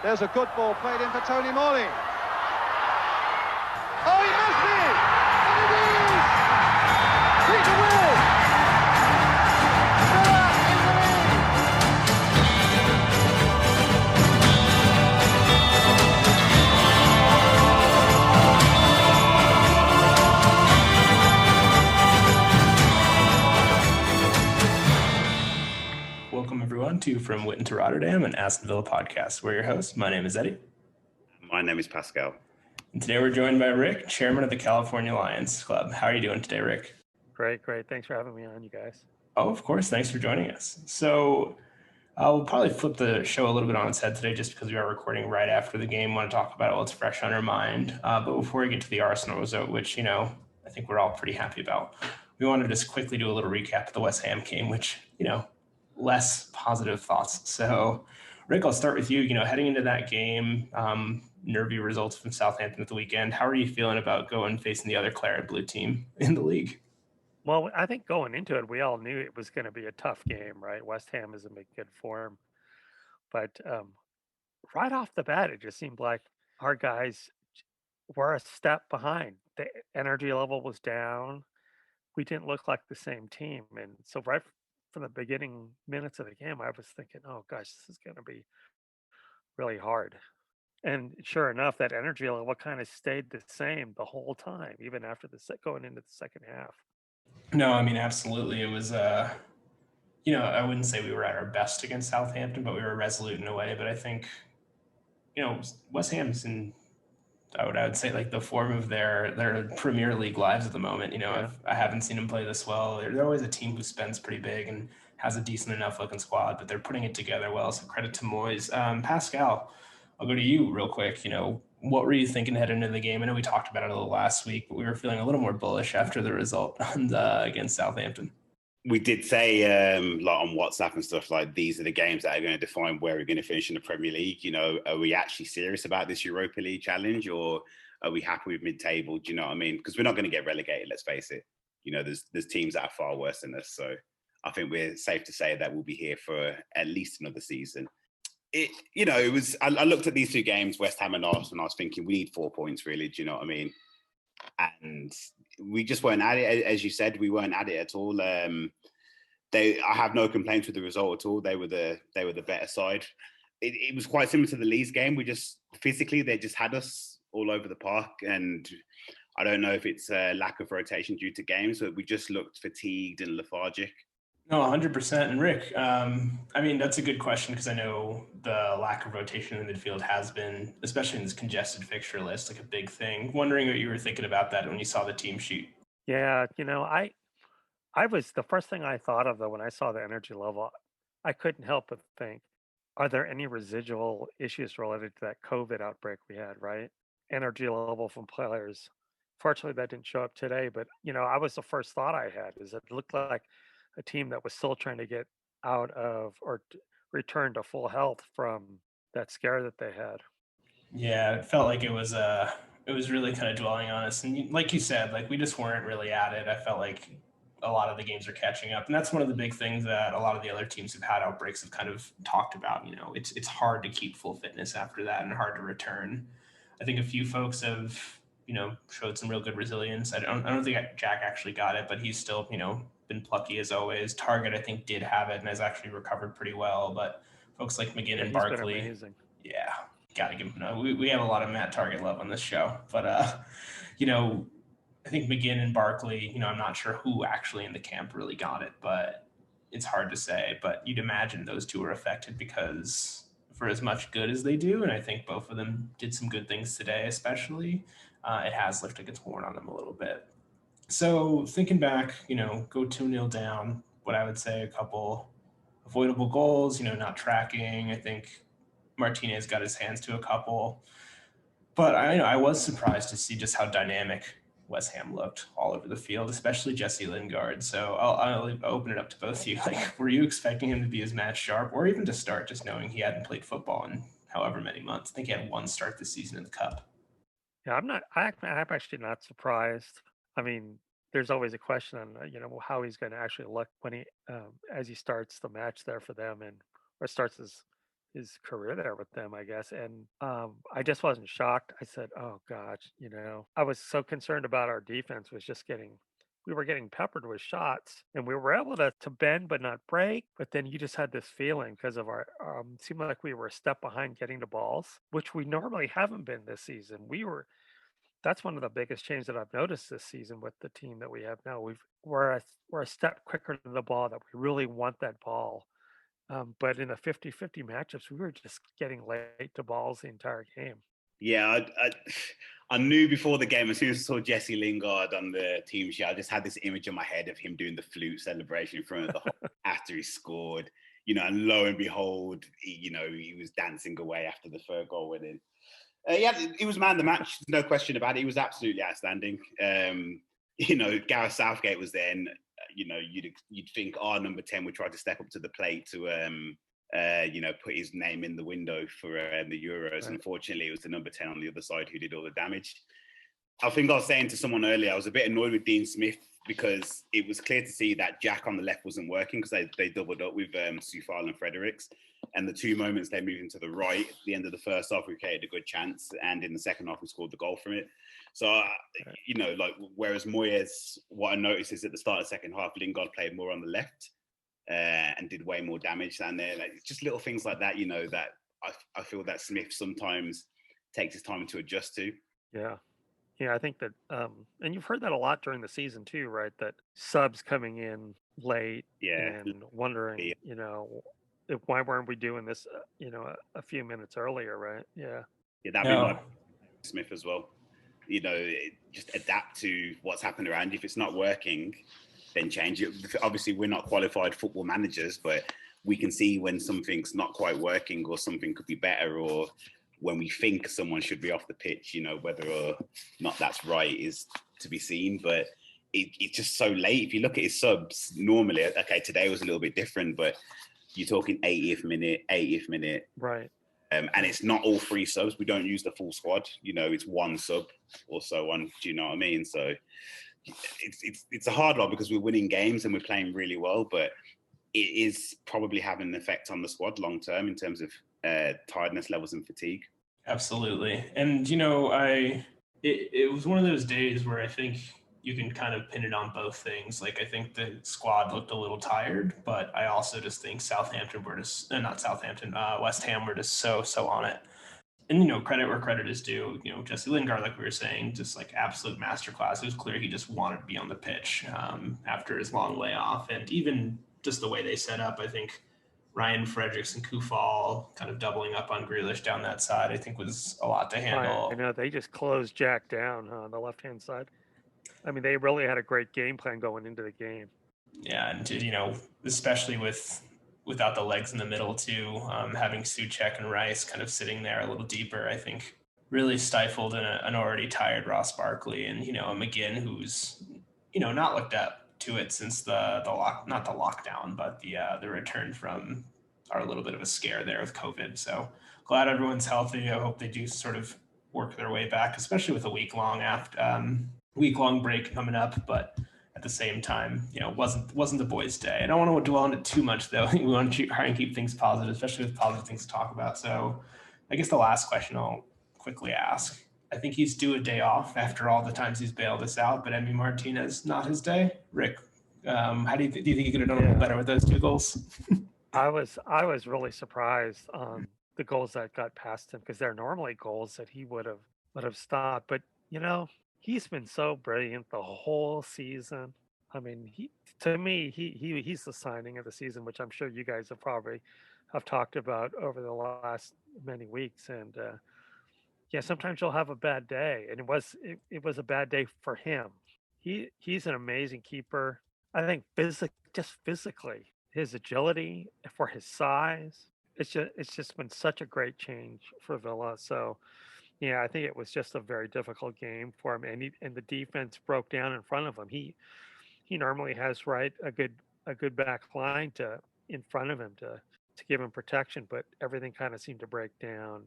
There's a good ball played in for Tony Morley. Oh, he must be! And it is! Peter Will! Villa in the lead! Welcome everyone to From Witton to Rotterdam, an Aston Villa podcast. We're your hosts. My name is Eddie. My name is Pascal. And today we're joined by Rick, chairman of the California Lions Club. How are you doing today, Rick? Great. Thanks for having me on, you guys. Oh, of course. Thanks for joining us. So I'll probably flip the show a little bit on its head today just because we are recording right after the game. Want to talk about it while it's fresh on our mind. But before we get to the Arsenal result, which, I think we're all pretty happy about, we want to just quickly do a little recap of the West Ham game, which, less positive thoughts. So, Rick, I'll start with you. Heading into that game, nervy results from Southampton at the weekend. How are you feeling about going facing the other claret blue team in the league? Well, I think going into it, we all knew it was going to be a tough game, right? West Ham is in good form. But right off the bat, it just seemed like our guys were a step behind. The energy level was down. We didn't look like the same team. And so right from the beginning minutes of the game, I was thinking, oh, gosh, this is going to be really hard. And sure enough, that energy level kind of stayed the same the whole time, even after going into the second half. No, I mean, absolutely. It was, I wouldn't say we were at our best against Southampton, but we were resolute in a way. But I think, West Ham's in, I would say, like the form of their Premier League lives at the moment. Yeah. I haven't seen them play this well. They're always a team who spends pretty big and has a decent enough looking squad, but they're putting it together well. So credit to Moyes. Pascal, I'll go to you real quick. What were you thinking heading into the game? I know we talked about it a little last week, but we were feeling a little more bullish after the result against Southampton. We did say on WhatsApp and stuff, like, these are the games that are going to define where we're going to finish in the Premier League. Are we actually serious about this Europa League challenge, or are we happy with mid-table? Do you know what I mean? Because we're not going to get relegated, let's face it. There's teams that are far worse than us. So I think we're safe to say that we'll be here for at least another season. I looked at these two games, West Ham and Arsenal, and I was thinking we need 4 points, really. Do you know what I mean? And we just weren't at it. As you said, we weren't at it at all. I have no complaints with the result at all. They were the better side. It was quite similar to the Leeds game. We just physically, they just had us all over the park, and I don't know if it's a lack of rotation due to games, but we just looked fatigued and lethargic. No, 100%. And Rick, that's a good question because I know the lack of rotation in the midfield has been, especially in this congested fixture list, like a big thing. Wondering what you were thinking about that when you saw the team sheet. Yeah, I was the first thing I thought of though when I saw the energy level. I couldn't help but think, are there any residual issues related to that COVID outbreak we had? Right, energy level from players. Fortunately, that didn't show up today, but I was the first thought I had is it looked like a team that was still trying to get out of or return to full health from that scare that they had. Yeah, it felt like it was really kind of dwelling on us. And like you said, like we just weren't really at it. I felt like a lot of the games are catching up. And that's one of the big things that a lot of the other teams who've had outbreaks have kind of talked about. It's hard to keep full fitness after that and hard to return. I think a few folks have, showed some real good resilience. I don't think Jack actually got it, but he's still, been plucky as always. Target, I think, did have it and has actually recovered pretty well. But folks like McGinn and Barkley, yeah, got to give him. We have a lot of Matt Target love on this show, but I think McGinn and Barkley, I'm not sure who actually in the camp really got it, but it's hard to say. But you'd imagine those two were affected because for as much good as they do, and I think both of them did some good things today, especially, it has lifted its worn on them a little bit. So thinking back, go 2-0 down, what I would say a couple avoidable goals, not tracking. I think Martinez got his hands to a couple. But I was surprised to see just how dynamic West Ham looked all over the field, especially Jesse Lingard. So I'll open it up to both of you. Like, were you expecting him to be as match sharp or even to start just knowing he hadn't played football in however many months? I think he had one start this season in the Cup. Yeah, I'm actually not surprised. I mean, there's always a question on how he's going to actually look when he as he starts the match there for them or starts his his career there with them, I guess. And I just wasn't shocked. I said, "Oh gosh," I was so concerned about our defense was just getting. We were getting peppered with shots, and we were able to bend but not break. But then you just had this feeling because of our seemed like we were a step behind getting the balls, which we normally haven't been this season. That's one of the biggest changes that I've noticed this season with the team that we have now. We're a step quicker to the ball, that we really want that ball. But in the 50-50 matchups, we were just getting late to balls the entire game. Yeah, I knew before the game, as soon as I saw Jesse Lingard on the team sheet, I just had this image in my head of him doing the flute celebration in front of the hall after he scored, and lo and behold, he was dancing away after the third goal winning. Yeah, he was man of the match, no question about it. He was absolutely outstanding. Gareth Southgate was there, and you'd think our number 10 would try to step up to the plate to put his name in the window for the Euros. Right. Unfortunately, it was the number 10 on the other side who did all the damage. I think I was saying to someone earlier, I was a bit annoyed with Dean Smith because it was clear to see that Jack on the left wasn't working because they doubled up with Soufal and Fredericks. And the two moments they moved into the right, at the end of the first half, we created a good chance. And in the second half, we scored the goal from it. So, whereas Moyes, what I noticed is at the start of the second half, Lingard played more on the left and did way more damage down there. Like, just little things like that, that I feel that Smith sometimes takes his time to adjust to. Yeah. Yeah, I think that, and you've heard that a lot during the season too, right? That subs coming in late and wondering, why weren't we doing this, a few minutes earlier, right? Yeah. Yeah, that'd be my Smith as well. Just adapt to what's happened around you. If it's not working, then change it. Obviously, we're not qualified football managers, but we can see when something's not quite working or something could be better, or when we think someone should be off the pitch, whether or not that's right is to be seen. But it's just so late. If you look at his subs, normally, okay, today was a little bit different, but you're talking 80th minute. Right. And it's not all three subs. We don't use the full squad. It's one sub or so on. Do you know what I mean? So it's a hard one because we're winning games and we're playing really well, but it is probably having an effect on the squad long term in terms of tiredness levels and fatigue. Absolutely. And, it was one of those days where I think you can kind of pin it on both things. Like, I think the squad looked a little tired, but I also just think West Ham were just so on it. And, credit where credit is due. Jesse Lingard, like we were saying, just like absolute masterclass. It was clear he just wanted to be on the pitch after his long layoff. And even just the way they set up, I think Ryan Fredericks and Kufal kind of doubling up on Grealish down that side, I think was a lot to handle. I know they just closed Jack down on the left-hand side. I mean, they really had a great game plan going into the game. Yeah, and especially without the legs in the middle too, having Souček and Rice kind of sitting there a little deeper, I think really stifled an already tired Ross Barkley and, a McGinn who's, not looked up to it since not the lockdown, but the return from our little bit of a scare there with COVID. So glad everyone's healthy. I hope they do sort of work their way back, especially with a week-long break coming up, but at the same time, wasn't the boys' day. I don't want to dwell on it too much, though. We want to try and keep things positive, especially with positive things to talk about. So I guess the last question I'll quickly ask. I think he's due a day off after all the times he's bailed us out, but Emi Martinez, not his day. Rick, how do you think he could have done a little better with those two goals? I was really surprised on the goals that got past him because they're normally goals that he would have stopped. But he's been so brilliant the whole season. I mean, he's the signing of the season, which I'm sure you guys have talked about over the last many weeks. And sometimes you'll have a bad day, and it was a bad day for him. He's an amazing keeper. I think physically, his agility for his size, it's just been such a great change for Villa. So. Yeah, I think it was just a very difficult game for him, and the defense broke down in front of him. He normally has a good back line in front of him to give him protection, but everything kind of seemed to break down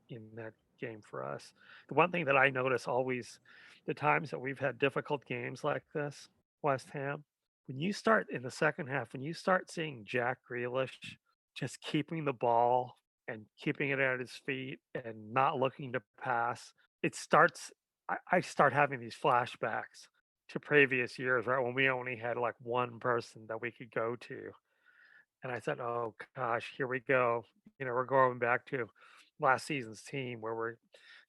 in that game for us. The one thing that I notice always, the times that we've had difficult games like this, West Ham, when you start in the second half, when you start seeing Jack Grealish just keeping the ball and keeping it at his feet and not looking to pass. It starts, I start having these flashbacks to previous years, right? When we only had like one person that we could go to. And I said, oh gosh, here we go. We're going back to last season's team where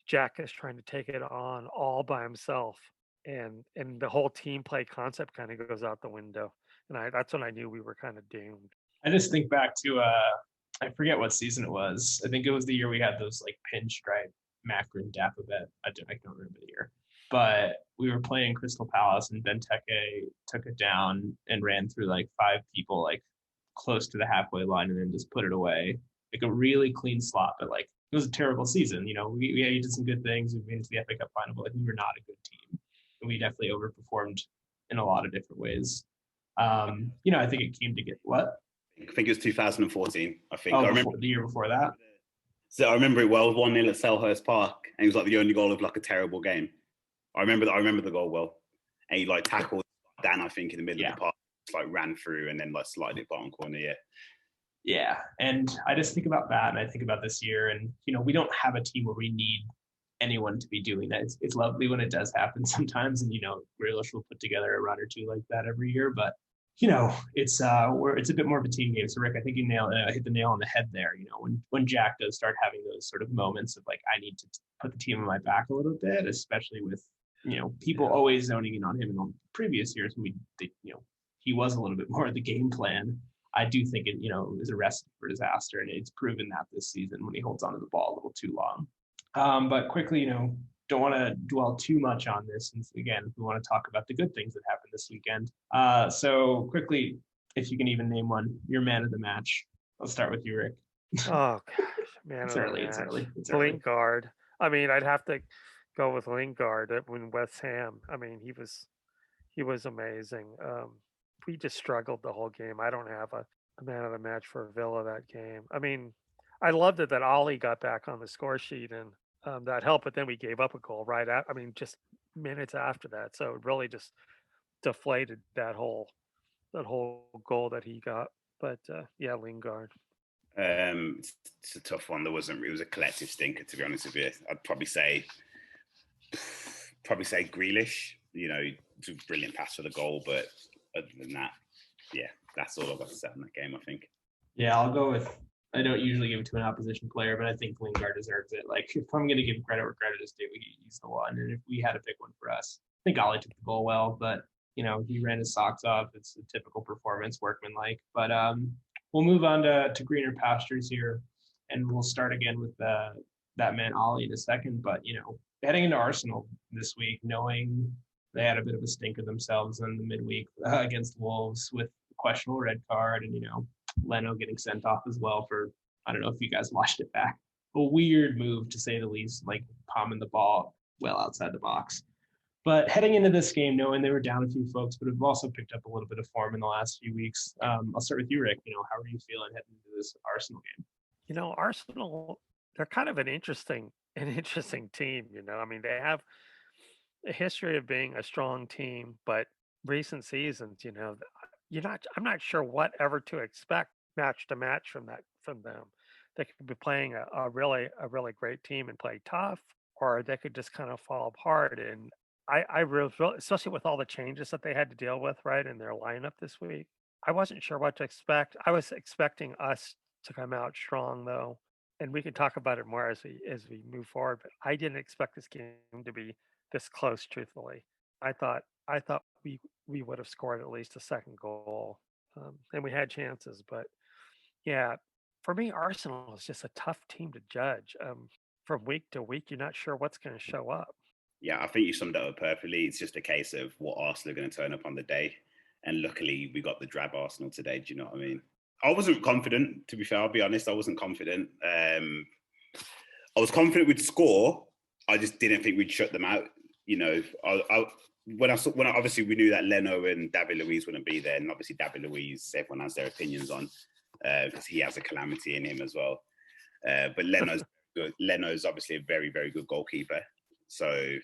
Jack is trying to take it on all by himself. And the whole team play concept kind of goes out the window. And that's when I knew we wwere kind of doomed. I just think back to I forget what season it was. I think it was the year we had those like pinstripe Macron Dapabet. I don't remember the year. But we were playing Crystal Palace and Benteke took it down and ran through like 5 people like close to the halfway line and then just put it away. Like a really clean slot, but like it was a terrible season. We did some good things. We made it to the FA Cup final, but like we were not a good team. And we definitely overperformed in a lot of different ways. I think it came to get what? I think it was 2014. I think. Oh, I remember the year before that. So I remember it well. 1-0 at Selhurst Park, and it was like the only goal of like a terrible game. I remember the goal well, and he like tackled Dan, I think, in the middle of the park, just, like ran through and then like slided it bottom corner. Yeah, and I just think about that, and I think about this year, and we don't have a team where we need anyone to be doing that. It's lovely when it does happen sometimes, and Grealish will put together a run or two like that every year, but it's a bit more of a team game. So Rick, I think you hit the nail on the head there. When Jack does start having those sort of moments of like, I need to put the team on my back a little bit, especially with people always zoning in on him in the previous years when he was a little bit more of the game plan. I do think it is a recipe for disaster, and it's proven that this season when he holds onto the ball a little too long. But quickly, don't want to dwell too much on this, since again, we want to talk about the good things that happened this weekend. So quickly, if you can even name one, your man of the match. Let's start with you, Rick. Oh gosh, man It's of early. the It's match. early. It's early. Lingard. I mean, I'd have to go with Lingard when West Ham. I mean, he was amazing. We just struggled the whole game. I don't have a man of the match for Villa that game. I mean, I loved it that Ollie got back on the score sheet and that helped, but then we gave up a goal right at. I mean, just minutes after that. So it really just deflated that whole goal that he got. But yeah, Lingard. It's a tough one. It was a collective stinker, to be honest with you. I'd probably say Grealish. It's a brilliant pass for the goal, but other than that, yeah, that's all I've got to say on that game, I think. Yeah, I'll go with. I don't usually give it to an opposition player, but I think Lingard deserves it. Like, if I'm going to give credit where credit is due, he's the one. And if we had to pick one for us, I think Ollie took the goal well, but he ran his socks off. It's a typical performance, workmanlike. But we'll move on to greener pastures here, and we'll start again with that man Ollie in a second. But heading into Arsenal this week, knowing they had a bit of a stinker themselves in the midweek against Wolves with a questionable red card, and Leno getting sent off as well for, I don't know if you guys watched it back, a weird move to say the least, like palming the ball well outside the box. But heading into this game, knowing they were down a few folks, but have also picked up a little bit of form in the last few weeks. I'll start with you, Rick. How are you feeling heading into this Arsenal game? Arsenal, they're kind of an interesting team. I mean, they have a history of being a strong team, but recent seasons, I'm not sure whatever to expect match to match from them. They could be playing a really great team and play tough, or they could just kind of fall apart. And I really, especially with all the changes that they had to deal with, right, in their lineup this week, I wasn't sure what to expect. I was expecting us to come out strong, though, and we can talk about it more as we move forward. But I didn't expect this game to be this close. Truthfully, I thought we would have scored at least a second goal, and we had chances. But yeah, for me, Arsenal is just a tough team to judge. From week to week, you're not sure what's going to show up. Yeah, I think you summed it up perfectly. It's just a case of what Arsenal are going to turn up on the day. And luckily, we got the drab Arsenal today. Do you know what I mean? I wasn't confident, to be fair. I'll be honest. I wasn't confident. I was confident we'd score. I just didn't think we'd shut them out. When obviously we knew that Leno and David Luiz wouldn't be there, and obviously David Luiz, everyone has their opinions on because he has a calamity in him as well. But Leno's good. Leno's obviously a very, very good goalkeeper. So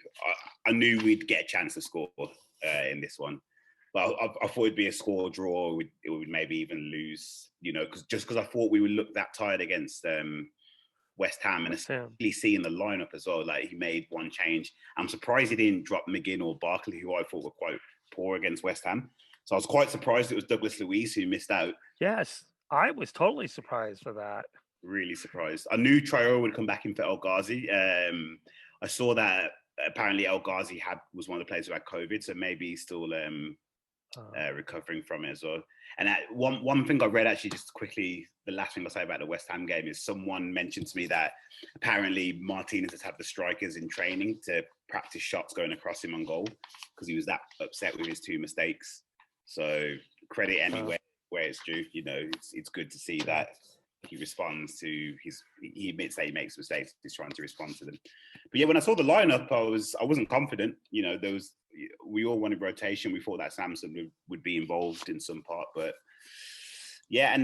I knew we'd get a chance to score in this one. But I thought it'd be a score draw. It would maybe even lose, because I thought we would look that tired against West Ham, and West Ham. especially seeing the lineup as well. Like he made one change. I'm surprised he didn't drop McGinn or Barkley, who I thought were quite poor against West Ham. So I was quite surprised it was Douglas Luiz who missed out. Yes, I was totally surprised for that. Really surprised. I knew Traore would come back in for El Ghazi. I saw that apparently El Ghazi was one of the players who had COVID, so maybe he's still recovering from it as well. And one thing I read actually, just quickly, the last thing I'll say about the West Ham game is someone mentioned to me that apparently Martinez has had the strikers in training to practice shots going across him on goal because he was that upset with his 2 mistakes. So credit anywhere where it's due. You know, it's good to see that he responds to he admits that he makes mistakes. He's trying to respond to them. But yeah, when I saw the lineup, I wasn't confident. You know, we all wanted rotation. We thought that Samson would be involved in some part, but yeah,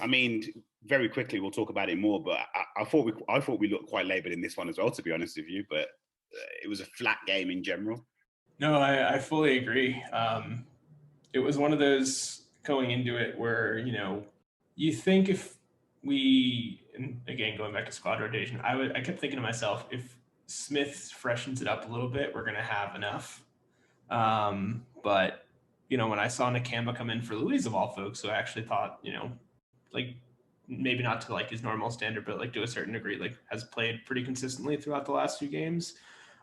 I mean, very quickly we'll talk about it more. But I thought we looked quite laboured in this one as well, to be honest with you. But it was a flat game in general. No, I fully agree. It was one of those going into it where, you know, you think if we, and again, going back to squad rotation, I kept thinking to myself, if Smith freshens it up a little bit, we're going to have enough. But, you know, when I saw Nakamba come in for Luiz of all folks, who I actually thought, you know, like maybe not to like his normal standard, but like to a certain degree, like has played pretty consistently throughout the last few games,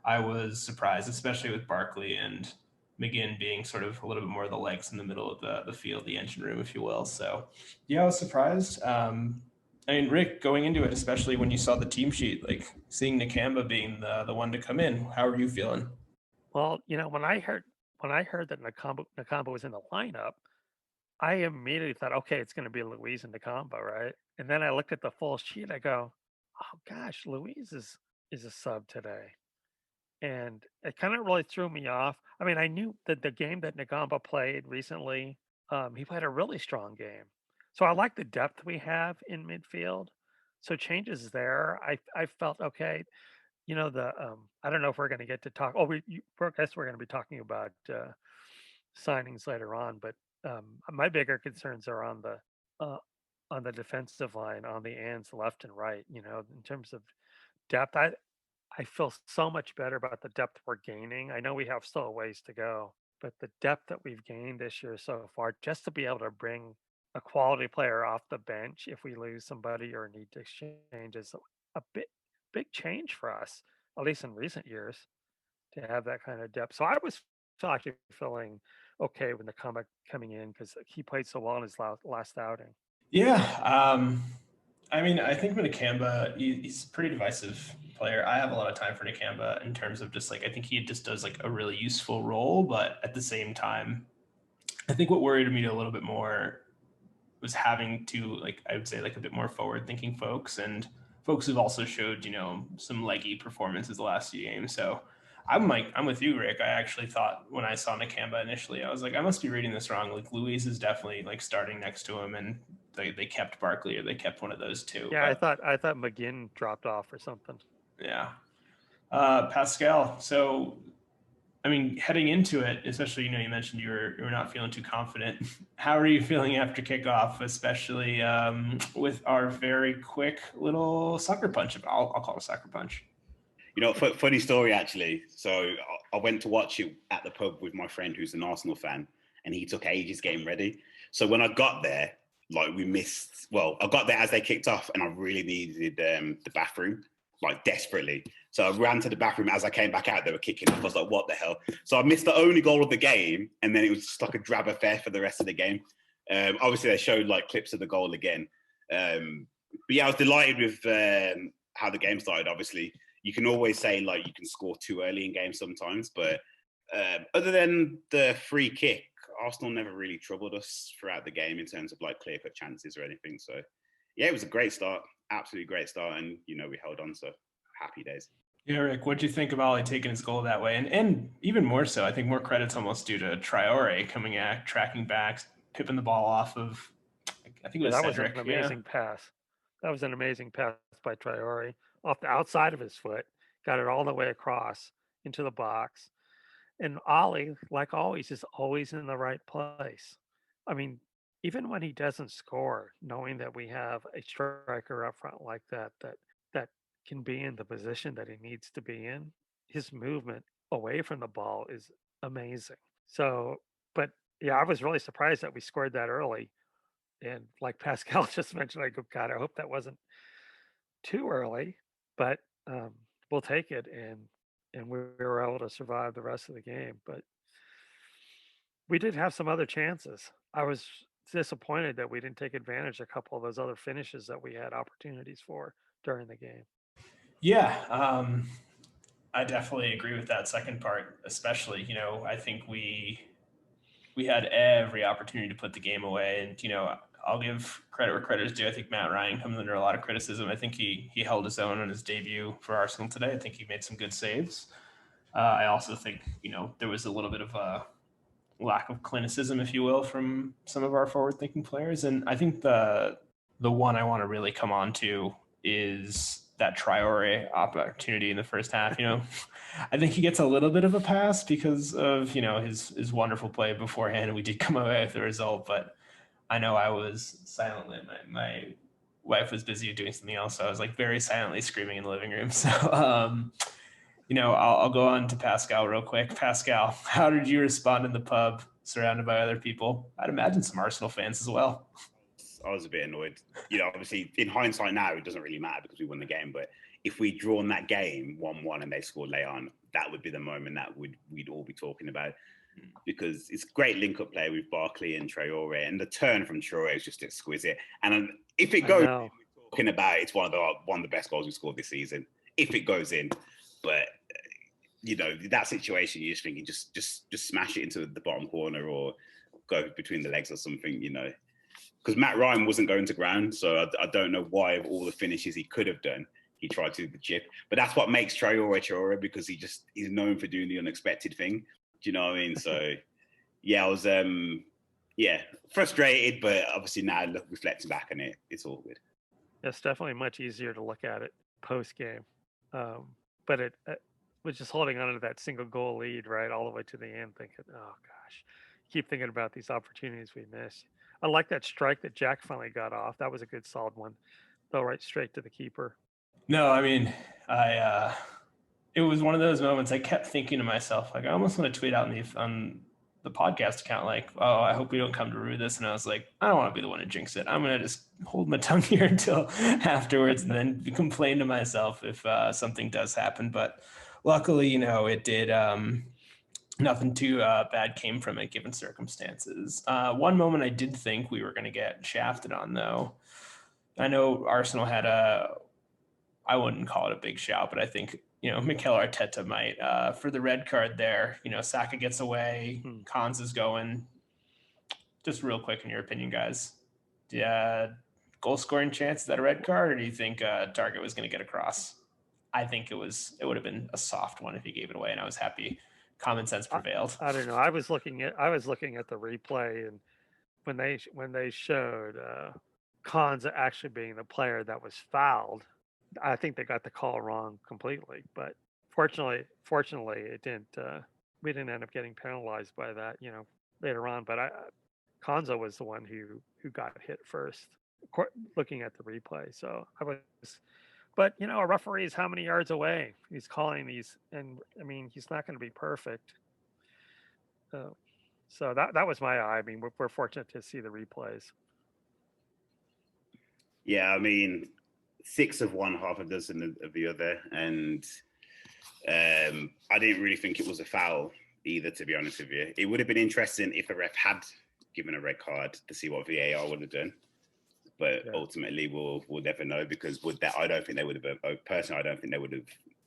I was surprised, especially with Barkley and McGinn being sort of a little bit more of the legs in the middle of the field, the engine room, if you will. So, yeah, I was surprised. I mean, Rick, going into it, especially when you saw the team sheet, like seeing Nakamba being the one to come in, how are you feeling? Well, you know, when I heard that Nakamba was in the lineup, I immediately thought, okay, it's going to be Luiz and Nakamba, right? And then I looked at the full sheet. I go, oh gosh, Luiz is a sub today. And it kind of really threw me off. I mean, I knew that the game that Nagamba played recently, he played a really strong game. So I like the depth we have in midfield. So changes there. I felt okay. You know, I don't know if we're going to get to talk. Oh, I guess we're going to be talking about signings later on. But my bigger concerns are on the defensive line, on the ends, left and right. You know, in terms of depth, I feel so much better about the depth we're gaining. I know we have still a ways to go, but the depth that we've gained this year so far, just to be able to bring a quality player off the bench if we lose somebody or need to exchange is a big change for us, at least in recent years, to have that kind of depth. So I was actually feeling okay when the comeback coming in because he played so well in his last outing. Yeah. I mean, I think with Nakamba, he's a pretty divisive player. I have a lot of time for Nakamba in terms of just like, I think he just does like a really useful role, but at the same time, I think what worried me a little bit more was having to, like, I would say like a bit more forward thinking folks and folks who've also showed, you know, some leggy performances the last few games. So I'm with you, Rick. I actually thought when I saw Nakamba initially, I was like, I must be reading this wrong. Like Luis is definitely like starting next to him, and they kept Barkley or they kept one of those two. Yeah, But, I thought McGinn dropped off or something. yeah. Pascal. So, I mean, heading into it, especially, you know, you mentioned you were not feeling too confident. How are you feeling after kickoff, especially with our very quick little sucker punch? I'll call it a sucker punch. You know, funny story actually. So I went to watch it at the pub with my friend who's an Arsenal fan, and he took ages getting ready. So when I got there, like I got there as they kicked off, and I really needed the bathroom, like desperately. So I ran to the bathroom. As I came back out, they were kicking off. I was like, what the hell? So I missed the only goal of the game, and then it was just like a drab affair for the rest of the game. Obviously, they showed like clips of the goal again. But yeah, I was delighted with how the game started, obviously. You can always say like you can score too early in games sometimes, but other than the free kick, Arsenal never really troubled us throughout the game in terms of like clear-cut chances or anything. So yeah, it was a great start, absolutely great start, and you know we held on, so happy days. Yeah, Rick, what do you think of Ollie taking his goal that way? And even more so, I think more credit's almost due to Traore coming at, tracking back, pipping the ball off of, I think it was That was Cedric. an amazing pass. That was an amazing pass by Traore off the outside of his foot, got it all the way across into the box. And Ollie, like always, is always in the right place. I mean, even when he doesn't score, knowing that we have a striker up front like that can be in the position that he needs to be in, his movement away from the ball is amazing. So, but yeah, I was really surprised that we scored that early. And like Pascal just mentioned, I go, God, I hope that wasn't too early, but um, we'll take it. And we were able to survive the rest of the game. But we did have some other chances. I was disappointed that we didn't take advantage of a couple of those other finishes that we had opportunities for during the game. Yeah, I definitely agree with that second part, especially. I think we had every opportunity to put the game away, and I'll give credit where credit is due. I think Matt Ryan comes under a lot of criticism. I think he held his own on his debut for Arsenal today. I think he made some good saves. I also think there was a little bit of a lack of clinicism, if you will, from some of our forward-thinking players. And I think the one I want to really come on to is that Traore opportunity in the first half. I think he gets a little bit of a pass because of his wonderful play beforehand. We did come away with the result, but I know I was silently. My wife was busy doing something else, so I was like very silently screaming in the living room. So I'll go on to Pascal real quick. Pascal, how did you respond in the pub surrounded by other people? I'd imagine some Arsenal fans as well. I was a bit annoyed. Obviously, in hindsight now, it doesn't really matter because we won the game. But if we'd drawn that game 1-1 and they scored Leong, that would be the moment that we'd all be talking about. Because it's great link-up play with Barkley and Traore. And the turn from Traore is just exquisite. And if it goes, we're talking about it's one of the best goals we scored this season. If it goes in. But that situation, you're just thinking, just smash it into the bottom corner or go between the legs or something, because Matt Ryan wasn't going to ground. So I don't know why, of all the finishes he could have done, he tried to do the chip. But that's what makes Traore, because he's known for doing the unexpected thing. Do you know what I mean? So yeah, I was frustrated, but obviously now reflecting back on it, it's all good. It's definitely much easier to look at it post game. But it was just holding on to that single goal lead, right, all the way to the end, thinking, oh gosh, keep thinking about these opportunities we missed. I like that strike that Jack finally got off. That was a good solid one. Fell right straight to the keeper. No, I mean, it was one of those moments I kept thinking to myself, like, I almost want to tweet out on the podcast account, like, oh, I hope we don't come to rue this. And I was like, I don't want to be the one to jinx it. I'm going to just hold my tongue here until afterwards and then complain to myself if something does happen. But luckily, it did. Nothing too bad came from it given circumstances. One moment I did think we were going to get shafted on, though. I know Arsenal had I wouldn't call it a big shout, but I think, Mikel Arteta might, for the red card there. Saka gets away, Cons is going. Just real quick, in your opinion, guys, goal scoring chance, is that a red card, or do you think Target was going to get across? I think it would have been a soft one if he gave it away, and I was happy. Common sense prevailed. I don't know. I was looking at the replay, and when they showed Cons actually being the player that was fouled, I think they got the call wrong completely. But fortunately, it didn't. We didn't end up getting penalized by that, later on. But Konza was the one who got hit first, looking at the replay. So I was. But a referee is how many yards away? He's calling these, and I mean, he's not going to be perfect. So that was my eye. I mean, we're fortunate to see the replays. Yeah, I mean, 6 of one, half a dozen of the other, and I didn't really think it was a foul either, to be honest with you. It would have been interesting if a ref had given a red card to see what VAR would have done. But ultimately, we'll never know, because I don't think they would have. Personally, I don't think they would have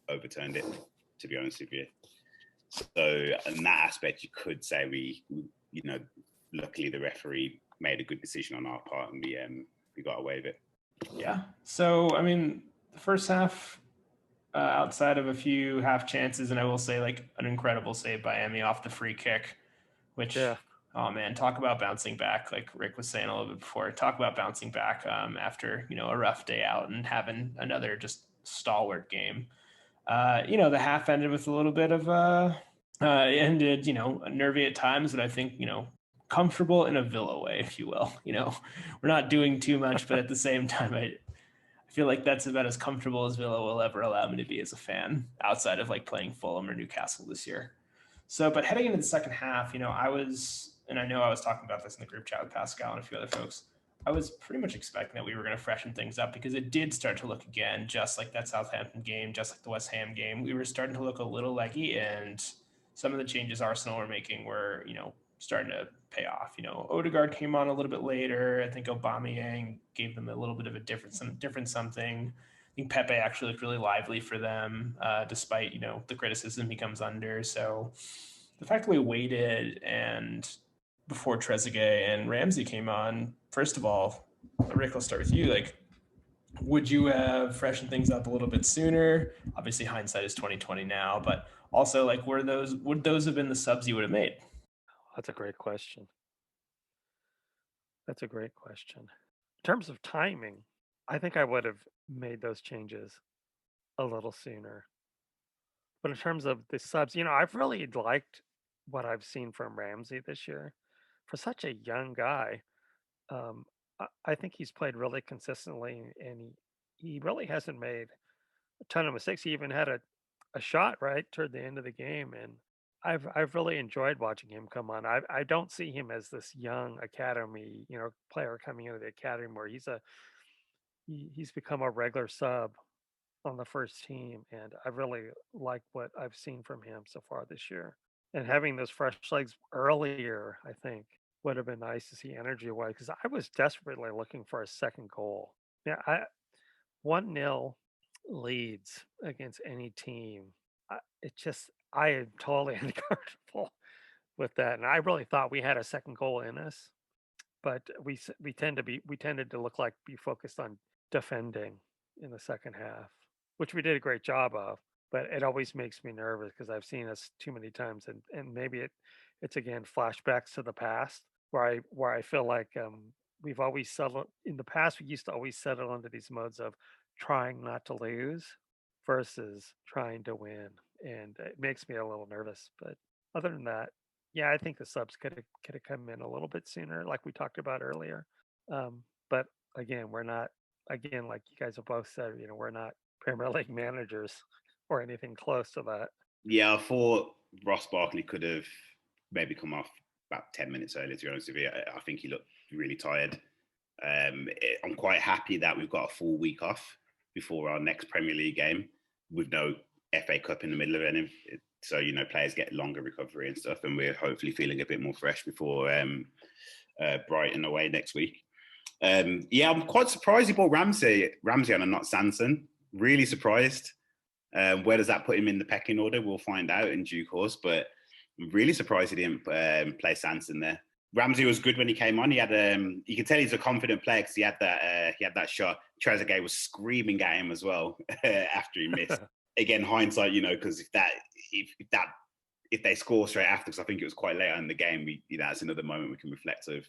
overturned it, to be honest with you. So in that aspect, you could say we luckily the referee made a good decision on our part, and we got away with it. Yeah. So I mean, the first half, outside of a few half chances, and I will say, like, an incredible save by Emmy off the free kick, which. Yeah. Oh man, talk about bouncing back. Like Rick was saying a little bit before, talk about bouncing back after, a rough day out and having another just stalwart game. The half ended with a little bit of ended, nervy at times, but I think, comfortable in a Villa way, if you will. We're not doing too much, but at the same time, I feel like that's about as comfortable as Villa will ever allow me to be as a fan, outside of like playing Fulham or Newcastle this year. So, but heading into the second half, I was, and I know I was talking about this in the group chat with Pascal and a few other folks. I was pretty much expecting that we were going to freshen things up because it did start to look again, just like that Southampton game, just like the West Ham game. We were starting to look a little leggy, and some of the changes Arsenal were making were, starting to pay off. Odegaard came on a little bit later. I think Aubameyang gave them a little bit of a different something. I think Pepe actually looked really lively for them, despite the criticism he comes under. So the fact that we waited and before Trezeguet and Ramsey came on, first of all, Rick, I'll start with you. Like, would you have freshened things up a little bit sooner? Obviously, hindsight is 2020 now, but also, like, would those have been the subs you would have made? That's a great question. In terms of timing, I think I would have made those changes a little sooner. But in terms of the subs, I've really liked what I've seen from Ramsey this year. For such a young guy, I think he's played really consistently, and he really hasn't made a ton of mistakes. He even had a shot right toward the end of the game, and I've really enjoyed watching him come on. I don't see him as this young academy player coming into the academy where he's become a regular sub on the first team, and I really like what I've seen from him so far this year. And having those fresh legs earlier, I think, would have been nice to see energy away because I was desperately looking for a second goal. Yeah, 1-0 leads against any team. I am totally uncomfortable with that, and I really thought we had a second goal in us, but we tended to look like be focused on defending in the second half, which we did a great job of. But it always makes me nervous because I've seen us too many times, and maybe it's again flashbacks to the past where I feel like we've always settled in the past. We used to always settle into these modes of trying not to lose versus trying to win, and it makes me a little nervous. But other than that, yeah, I think the subs could have come in a little bit sooner, like we talked about earlier. But again, we're not. Again, like you guys have both said, we're not Premier League managers or anything close to that. Yeah, I thought Ross Barkley could have maybe come off about 10 minutes earlier, to be honest with you. I think he looked really tired. I'm quite happy that we've got a full week off before our next Premier League game with no FA Cup in the middle of it. So, players get longer recovery and stuff, and we're hopefully feeling a bit more fresh before Brighton away next week. Yeah, I'm quite surprised he bought Ramsey on and not Sanson. Really surprised. Where does that put him in the pecking order? We'll find out in due course, but I'm really surprised he didn't play Sanson there. Ramsey was good when he came on. He had, you can tell he's a confident player because he had that shot. Trezeguet was screaming at him as well after he missed. Again, hindsight, because if they score straight after, because I think it was quite late on in the game, that's another moment we can reflect of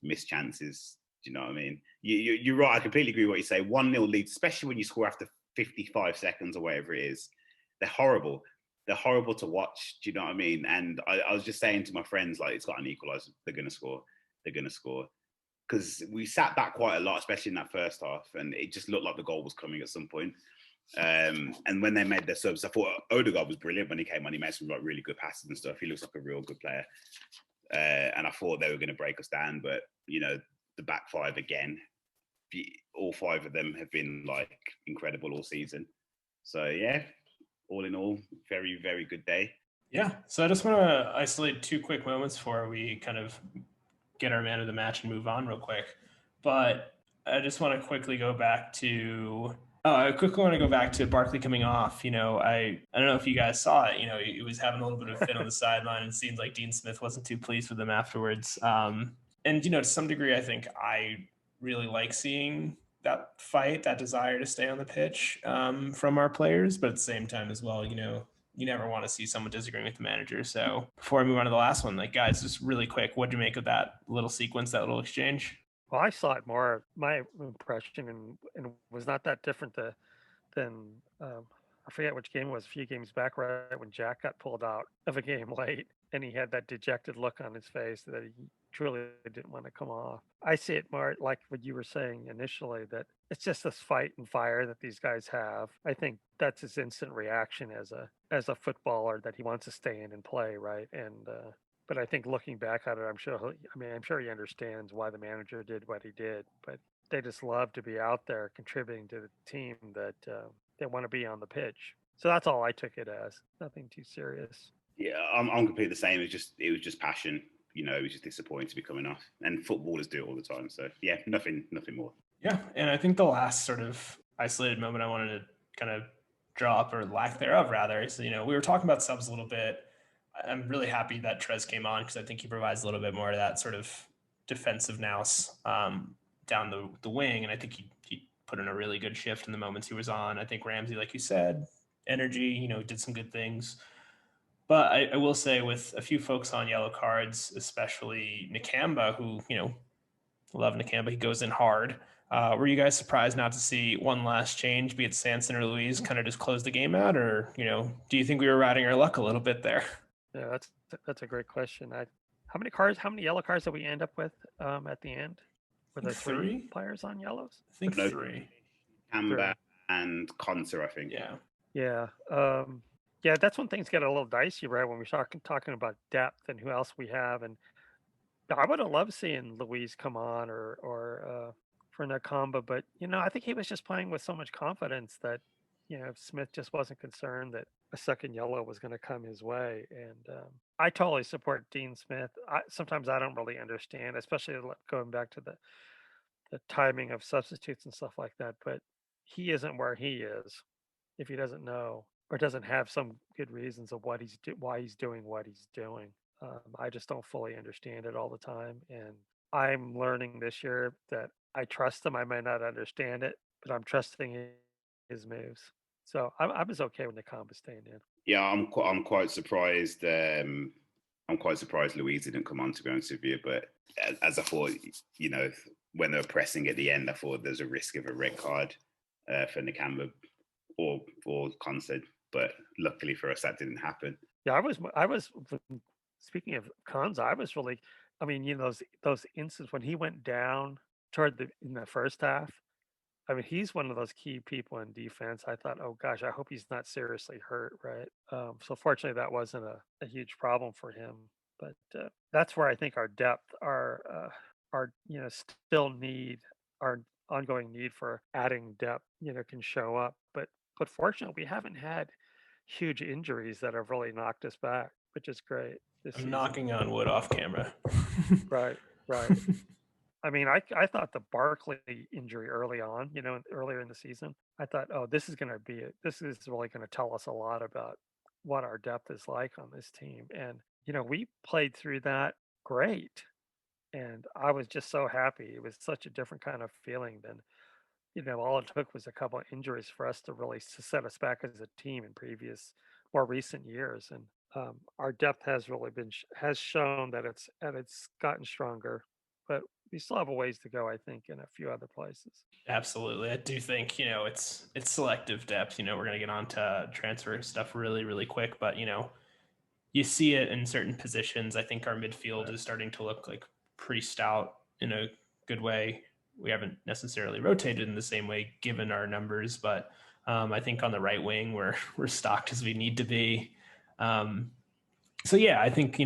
missed chances. Do you know what I mean? You're right. I completely agree with what you say. 1-0 leads, especially when you score after 55 seconds or whatever it is, they're horrible. They're horrible to watch. Do you know what I mean? And I was just saying to my friends, like, it's got an equaliser. They're going to score. They're going to score. Because we sat back quite a lot, especially in that first half, and it just looked like the goal was coming at some point. And when they made their subs, I thought Odegaard was brilliant when he came on. He made some like really good passes and stuff. He looks like a real good player. And I thought they were going to break us down, but the back five again, all five of them have been like incredible all season. So yeah, all in all, very, very good day. Yeah. So I just want to isolate two quick moments before we kind of get our man of the match and move on real quick. But I just want to quickly go back to Barkley coming off. I don't know if you guys saw it. He was having a little bit of a fit on the sideline, and it seems like Dean Smith wasn't too pleased with him afterwards. And to some degree, I think I really like seeing that fight, that desire to stay on the pitch from our players. But at the same time as well, you never want to see someone disagreeing with the manager. So before I move on to the last one, like, guys, just really quick, what do you make of that little sequence, that little exchange? Well, I saw it more. My impression and was not that different than I forget which game it was. A few games back, right when Jack got pulled out of a game late, and he had that dejected look on his face that truly didn't want to come off. I see it more like what you were saying initially, that it's just this fight and fire that these guys have. I think that's his instant reaction as a footballer, that he wants to stay in and play, right? And but I think looking back at it, I'm sure he understands why the manager did what he did, but they just love to be out there contributing to the team, that they want to be on the pitch. So that's all I took it as. Nothing too serious. Yeah, I'm completely the same. It was just passion. It was just disappointing to be coming off, and footballers do it all the time. So yeah, nothing more. Yeah, and I think the last sort of isolated moment I wanted to kind of draw up, or lack thereof rather, is, we were talking about subs a little bit. I'm really happy that Trez came on, because I think he provides a little bit more of that sort of defensive nous down the wing, and I think he put in a really good shift in the moments he was on. I think Ramsey, like you said, energy, did some good things. But I will say, with a few folks on yellow cards, especially Nakamba, who, love Nakamba, he goes in hard. Were you guys surprised not to see one last change, be it Sanson or Louise, kind of just close the game out? Or, do you think we were riding our luck a little bit there? Yeah, that's a great question. How many yellow cards did we end up with at the end? Were there three players on yellows? I think three. Kamba and Conser, I think. Yeah. Yeah. Yeah, that's when things get a little dicey, right? When we're talking about depth and who else we have. And I would have loved seeing Louise come on, or for Nakamba, but I think he was just playing with so much confidence that Smith just wasn't concerned that a second yellow was going to come his way. And I totally support Dean Smith. Sometimes I don't really understand, especially going back to the timing of substitutes and stuff like that. But he isn't where he is if he doesn't know or doesn't have some good reasons of why he's doing what he's doing. I just don't fully understand it all the time, and I'm learning this year that I trust him. I might not understand it, but I'm trusting his moves. So I was okay with Nakamba staying in. Yeah, I'm quite surprised. I'm quite surprised Louise didn't come on, to be honest with you. But as I thought, when they were pressing at the end, I thought there's a risk of a red card for Nakamba or Concert. But luckily for us, that didn't happen. Yeah, I was. Speaking of Cons, I was really. I mean, those instances when he went down in the first half. I mean, he's one of those key people in defense. I thought, oh gosh, I hope he's not seriously hurt, right? So fortunately, that wasn't a huge problem for him. But that's where I think our depth, our still need, our ongoing need for adding depth, can show up. But fortunately, we haven't had huge injuries that have really knocked us back, which is great. I'm knocking on wood off camera. Right. I mean, I thought the Barkley injury early on, earlier in the season, I thought, oh, this is really going to tell us a lot about what our depth is like on this team. And, we played through that great. And I was just so happy. It was such a different kind of feeling than, all it took was a couple of injuries for us to really set us back as a team in more recent years. And our depth has really has shown that it's gotten stronger, but we still have a ways to go, I think, in a few other places. Absolutely. I do think, it's selective depth. We're going to get on to transfer stuff really, really quick, but, you see it in certain positions. I think our midfield is starting to look like pretty stout in a good way. We haven't necessarily rotated in the same way given our numbers, but I think on the right wing, we're stocked as we need to be. So yeah, I think,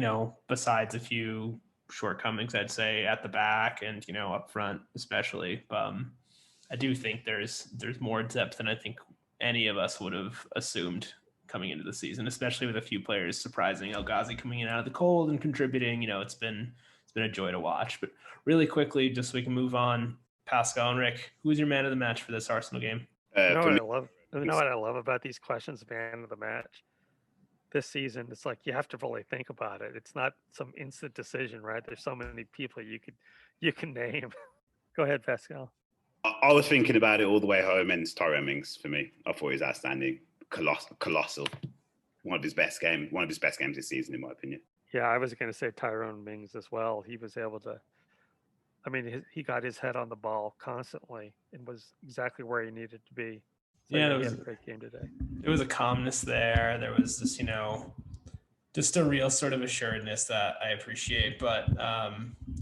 besides a few shortcomings, I'd say at the back and, up front, especially, I do think there's more depth than I think any of us would have assumed coming into the season, especially with a few players surprising. El Ghazi coming in out of the cold and contributing, it's been a joy to watch. But really quickly, just so we can move on, Pascal and Rick, who's your man of the match for this Arsenal game? You know what I love about these questions, man of the match? This season, it's like you have to really think about it. It's not some instant decision, right? There's so many people you can name. Go ahead, Pascal. I was thinking about it all the way home, and it's Tyrone Mings for me. I thought he was outstanding, colossal. One of his best games this season, in my opinion. Yeah, I was going to say Tyrone Mings as well. He was able to. I mean, he got his head on the ball constantly and was exactly where he needed to be. So yeah, he had a great game today. There was a calmness there. There was this, just a real sort of assuredness that I appreciate. But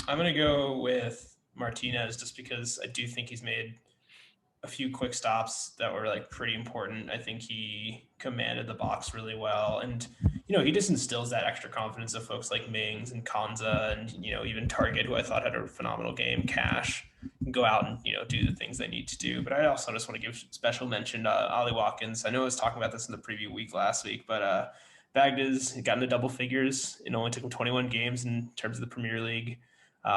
I'm going to go with Martinez just because I do think he's made a few quick stops that were like pretty important. I think he commanded the box really well. And, he just instills that extra confidence of folks like Mings and Kanza and, even Target, who I thought had a phenomenal game, Cash, and go out and, do the things they need to do. But I also just want to give special mention to Ollie Watkins. I know I was talking about this in the preview week last week, but bagged got into double figures. It only took him 21 games in terms of the Premier League.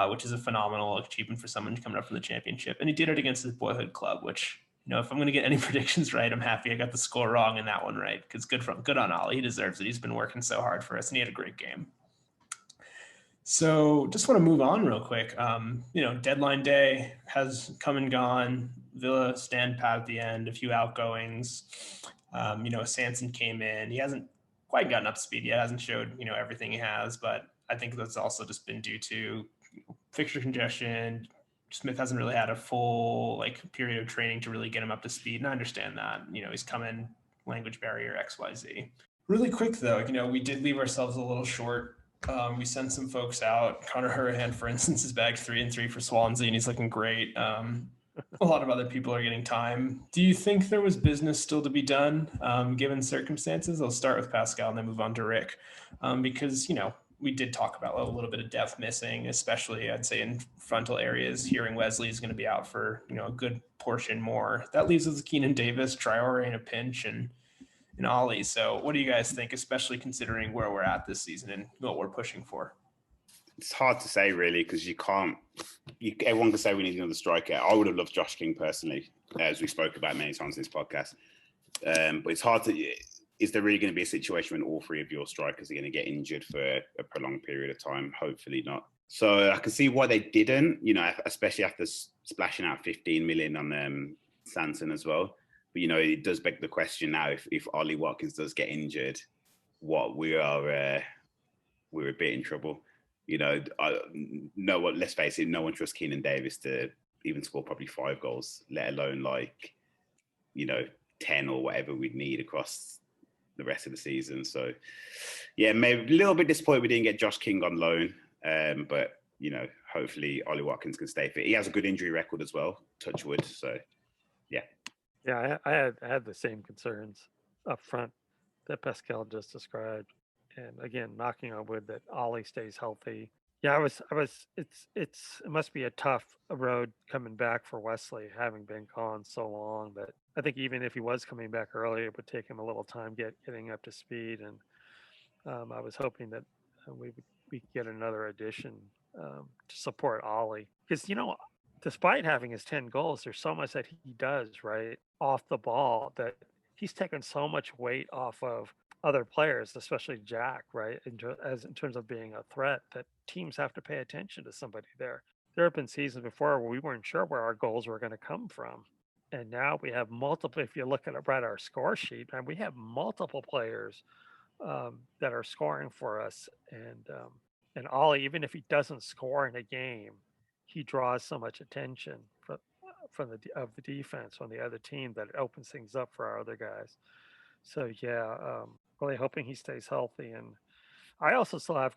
Which is a phenomenal achievement for someone coming up from the championship. And he did it against his boyhood club, which, if I'm going to get any predictions right, I'm happy I got the score wrong in that one right, because good on Ollie. He deserves it. He's been working so hard for us, and he had a great game. So just want to move on real quick. Deadline day has come and gone. Villa stand pat at the end, a few outgoings. Sanson came in. He hasn't quite gotten up to speed yet, hasn't showed, everything he has, but I think that's also just been due to fixture congestion. Smith hasn't really had a full period of training to really get him up to speed. And I understand that, he's come in language barrier XYZ. Really quick though, we did leave ourselves a little short. We sent some folks out. Connor Hurahan, for instance, is bagged 3-3 for Swansea, and he's looking great. A lot of other people are getting time. Do you think there was business still to be done, given circumstances? I'll start with Pascal and then move on to Rick, because, we did talk about a little bit of depth missing, especially I'd say in frontal areas. Hearing Wesley is going to be out for, a good portion more. That leaves us with Keenan Davis, Traore in a pinch, and Ollie. So what do you guys think, especially considering where we're at this season and what we're pushing for? It's hard to say really, because everyone can say we need another striker. I would have loved Josh King personally, as we spoke about many times in this podcast. But it's hard to, is there really going to be a situation when all three of your strikers are going to get injured for a prolonged period of time? Hopefully not. So I can see why they didn't, especially after splashing out 15 million on Sanson as well. But, it does beg the question now, if Ollie Watkins does get injured, we're a bit in trouble. Let's face it, no one trusts Keenan Davis to even score probably 5 goals, let alone 10 or whatever we'd need across the rest of the season. So, yeah, maybe a little bit disappointed we didn't get Josh King on loan. But, hopefully Ollie Watkins can stay fit. He has a good injury record as well, touch wood. So, yeah. Yeah, I had the same concerns up front that Pascal just described. And again, knocking on wood that Ollie stays healthy. Yeah, it must be a tough road coming back for Wesley, having been gone so long. But I think even if he was coming back early, it would take him a little time getting up to speed. And I was hoping that we could get another addition to support Ollie. Because, despite having his 10 goals, there's so much that he does, right, off the ball, that he's taken so much weight off of other players, especially Jack, right? In terms of being a threat, that teams have to pay attention to somebody there. There have been seasons before where we weren't sure where our goals were going to come from. And now we have multiple, if you look at our score sheet, and we have multiple players that are scoring for us. And Ollie, even if he doesn't score in a game, he draws so much attention from the defense on the other team that it opens things up for our other guys. So yeah, really hoping he stays healthy. And I also have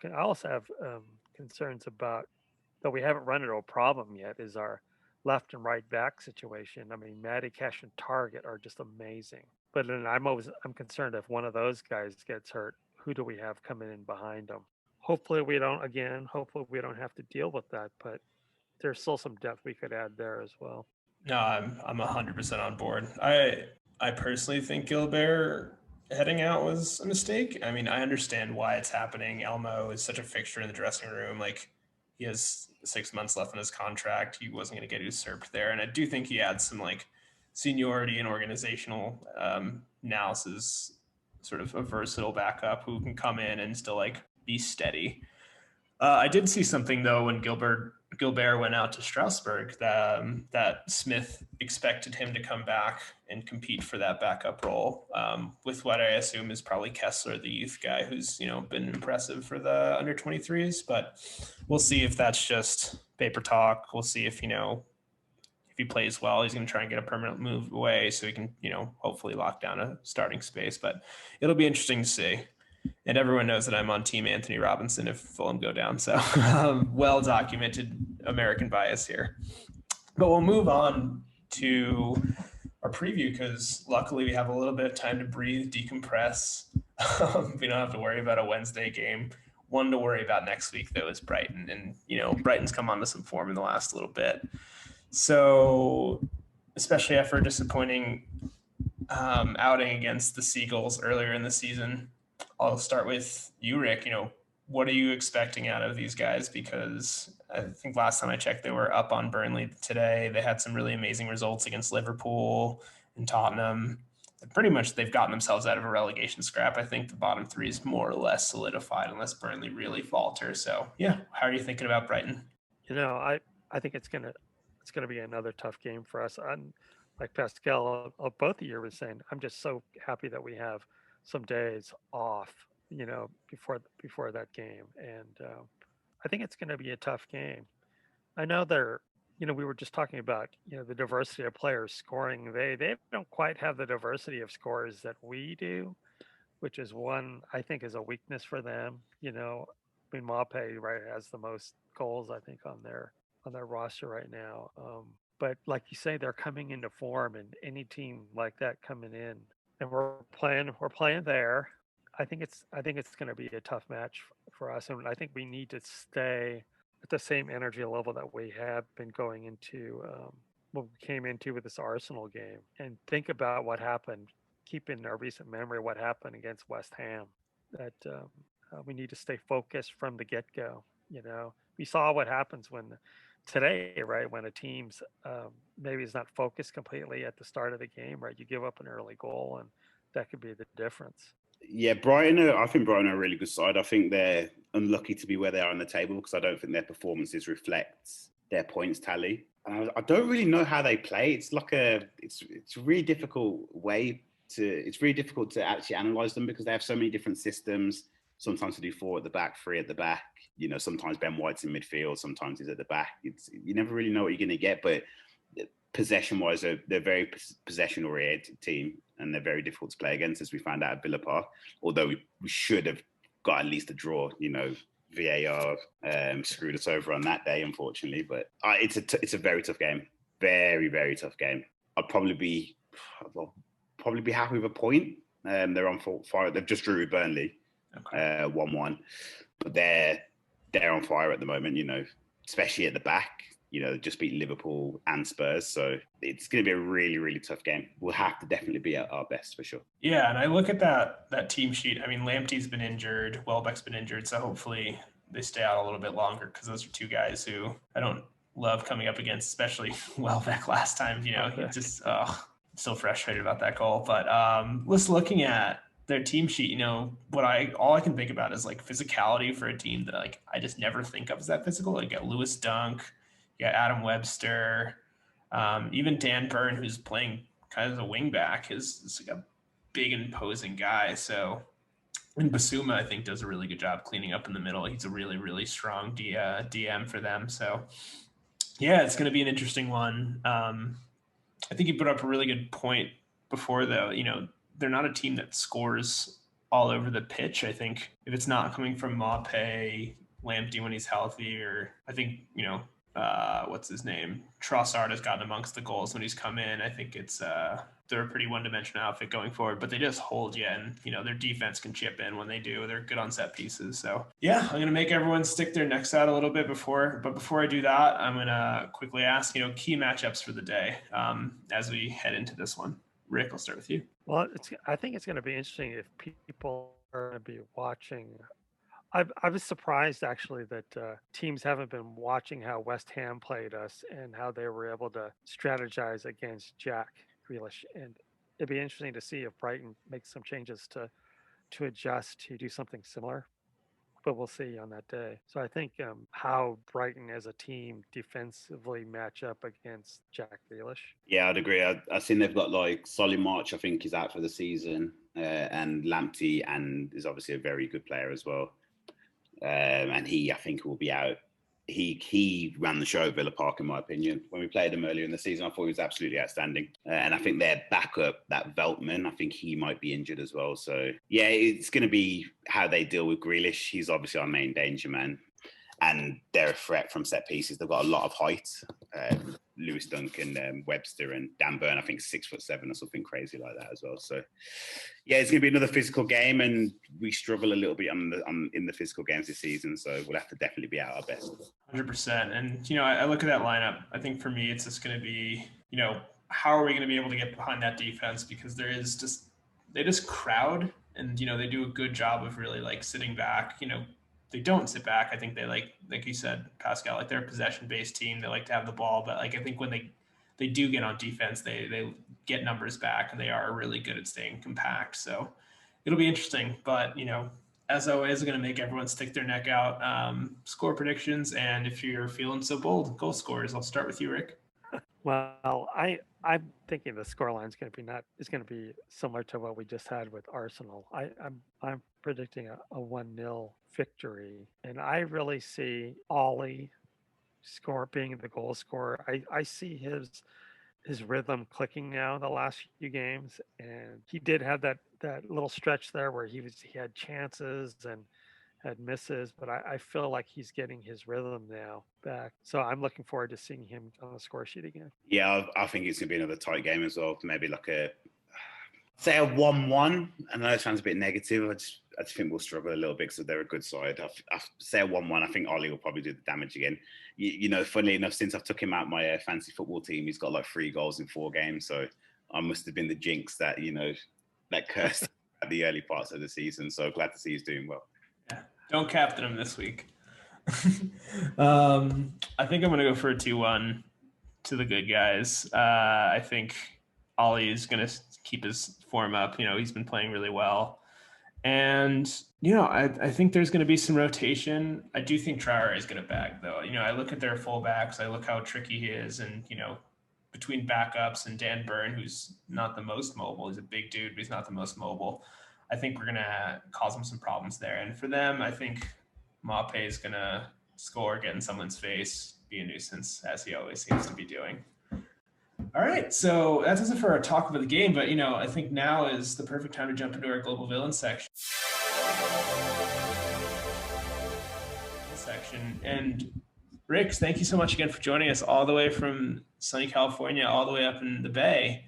concerns about, though we haven't run into a problem yet, is our left and right back situation. I mean, Matty Cash and Target are just amazing. But then I'm concerned if one of those guys gets hurt, who do we have coming in behind them? Hopefully we don't have to deal with that, but there's still some depth we could add there as well. No, I'm 100% on board. I personally think Gilbert heading out was a mistake. I mean, I understand why it's happening. Elmo is such a fixture in the dressing room. He has 6 months left on his contract. He wasn't going to get usurped there. And I do think he adds some seniority and organizational analysis, sort of a versatile backup who can come in and still be steady. I did see something though when Gilbert went out to Strasbourg that Smith expected him to come back and compete for that backup role with what I assume is probably Kessler, the youth guy who's been impressive for the under 23s. But we'll see if that's just paper talk. We'll see if if he plays well, he's going to try and get a permanent move away so he can hopefully lock down a starting space. But it'll be interesting to see. And everyone knows that I'm on team Anthony Robinson if Fulham go down. So well-documented American bias here. But we'll move on to our preview because luckily we have a little bit of time to breathe, decompress. We don't have to worry about a Wednesday game. One to worry about next week, though, is Brighton. And, Brighton's come onto some form in the last little bit. So especially after a disappointing outing against the Seagulls earlier in the season, I'll start with you, Rick. What are you expecting out of these guys? Because I think last time I checked, they were up on Burnley today. They had some really amazing results against Liverpool and Tottenham. Pretty much they've gotten themselves out of a relegation scrap. I think the bottom three is more or less solidified unless Burnley really falter. So yeah, how are you thinking about Brighton? I think it's gonna be another tough game for us. Like Pascal, both of you were saying, I'm just so happy that we have some days off, before that game, and I think it's going to be a tough game. I know we were just talking about, the diversity of players scoring. They don't quite have the diversity of scorers that we do, which is one I think is a weakness for them. Maupay right has the most goals I think on their roster right now. But like you say, they're coming into form, and any team like that coming in, and we're playing there. I think it's going to be a tough match for us, and I think we need to stay at the same energy level that we have been going into what we came into with this Arsenal game, and think about what happened. Keep in our recent memory what happened against West Ham. That we need to stay focused from the get-go. We saw what happens today, right? When a team's maybe is not focused completely at the start of the game, right? You give up an early goal, and that could be the difference. Yeah, I think Brighton are a really good side. I think they're unlucky to be where they are on the table because I don't think their performances reflect their points tally. I don't really know how they play. It's like it's a really difficult it's really difficult to actually analyze them because they have so many different systems. Sometimes they do 4 at the back, 3 at the back. Sometimes Ben White's in midfield, sometimes he's at the back. You never really know what you're going to get, but possession-wise, they're very possession-oriented team, and they're very difficult to play against, as we found out at Villa Park. Although we should have got at least a draw. VAR screwed us over on that day, unfortunately. But it's a very tough game, very very tough game. I'd probably be happy with a point. They're on fire. They've just drew with Burnley, 1-1, but they're on fire at the moment. Especially at the back. Just beat Liverpool and Spurs. So it's going to be a really, really tough game. We'll have to definitely be at our best for sure. Yeah, and I look at that team sheet. I mean, Lamptey's been injured. Welbeck's been injured. So hopefully they stay out a little bit longer because those are two guys who I don't love coming up against, especially Welbeck last time. He just so frustrated about that goal. But just looking at their team sheet, all I can think about is like physicality for a team that like I just never think of as that physical. Like got Lewis Dunk. You got Adam Webster, even Dan Burn, who's playing kind of as a wing back, is like a big, imposing guy. So, and Basuma, I think, does a really good job cleaning up in the middle. He's a really, really strong DM for them. So, yeah, it's going to be an interesting one. I think you put up a really good point before, though. They're not a team that scores all over the pitch. I think if it's not coming from Maupay, Lamptey when he's healthy, or I think, what's his name? Trossard has gotten amongst the goals when he's come in. I think it's they're a pretty one-dimensional outfit going forward, but they just hold you, and their defense can chip in when they do. They're good on set pieces. So yeah, I'm gonna make everyone stick their necks out a little bit before I do that, I'm gonna quickly ask key matchups for the day as we head into this one. Rick, I'll start with you. Well, I think it's going to be interesting if people are going to be watching. I was surprised actually that teams haven't been watching how West Ham played us and how they were able to strategize against Jack Grealish, and it'd be interesting to see if Brighton makes some changes to adjust to do something similar. But we'll see on that day. So I think how Brighton as a team defensively match up against Jack Grealish. Yeah, I'd agree. I've seen they've got like Solly March, I think, is out for the season, and Lamptey, and is obviously a very good player as well. And he, I think, will be out. he ran the show at Villa Park, in my opinion. When we played him earlier in the season, I thought he was absolutely outstanding. And I think their backup, that Veltman, I think he might be injured as well. So, yeah, it's going to be how they deal with Grealish. He's obviously our main danger man. And they're a threat from set pieces. They've got a lot of height. Lewis Duncan, Webster, and Dan Burn, I think 6'7" or something crazy like that as well. So, yeah, it's going to be another physical game, and we struggle a little bit in the physical games this season. So we'll have to definitely be at our best. 100%. And I look at that lineup. I think for me, it's just going to be, how are we going to be able to get behind that defense? Because they just crowd, and they do a good job of really like sitting back. They don't sit back. I think they like you said, Pascal, like they're a possession-based team. They like to have the ball, but like I think when they do get on defense, they get numbers back, and they are really good at staying compact. So it'll be interesting. But as always, I'm going to make everyone stick their neck out. Score predictions, and if you're feeling so bold, goal scorers. I'll start with you, Rick. Well, I'm thinking the scoreline is going to be similar to what we just had with Arsenal. I'm predicting a 1-0 victory, and I really see Ollie being the goal scorer. I see his rhythm clicking now the last few games, and he did have that little stretch there where he had chances and had misses, but I feel like he's getting his rhythm now back. So I'm looking forward to seeing him on the score sheet again. Yeah, I think it's going to be another tight game as well. Maybe like a 1-1. I know it sounds a bit negative. I just think we'll struggle a little bit because they're a good side. I say a 1-1. I think Ollie will probably do the damage again. Funnily enough, since I've took him out my fantasy football team, he's got like 3 goals in 4 games. So I must have been the jinx that that cursed at the early parts of the season. So glad to see he's doing well. Yeah, don't captain him this week. I think I'm going to go for a 2-1 to the good guys. I think Ollie is going to keep his form up. He's been playing really well. And, I think there's going to be some rotation. I do think Traore is going to bag, though. I look at their fullbacks. I look how tricky he is. And, between backups and Dan Burn, who's not the most mobile. He's a big dude, but he's not the most mobile. I think we're going to cause them some problems there. And for them, I think Maupay is going to score, get in someone's face, be a nuisance, as he always seems to be doing. All right, so that does it for our talk about the game. But, I think now is the perfect time to jump into our Global Villains section. And Rick, thank you so much again for joining us all the way from sunny California, all the way up in the Bay.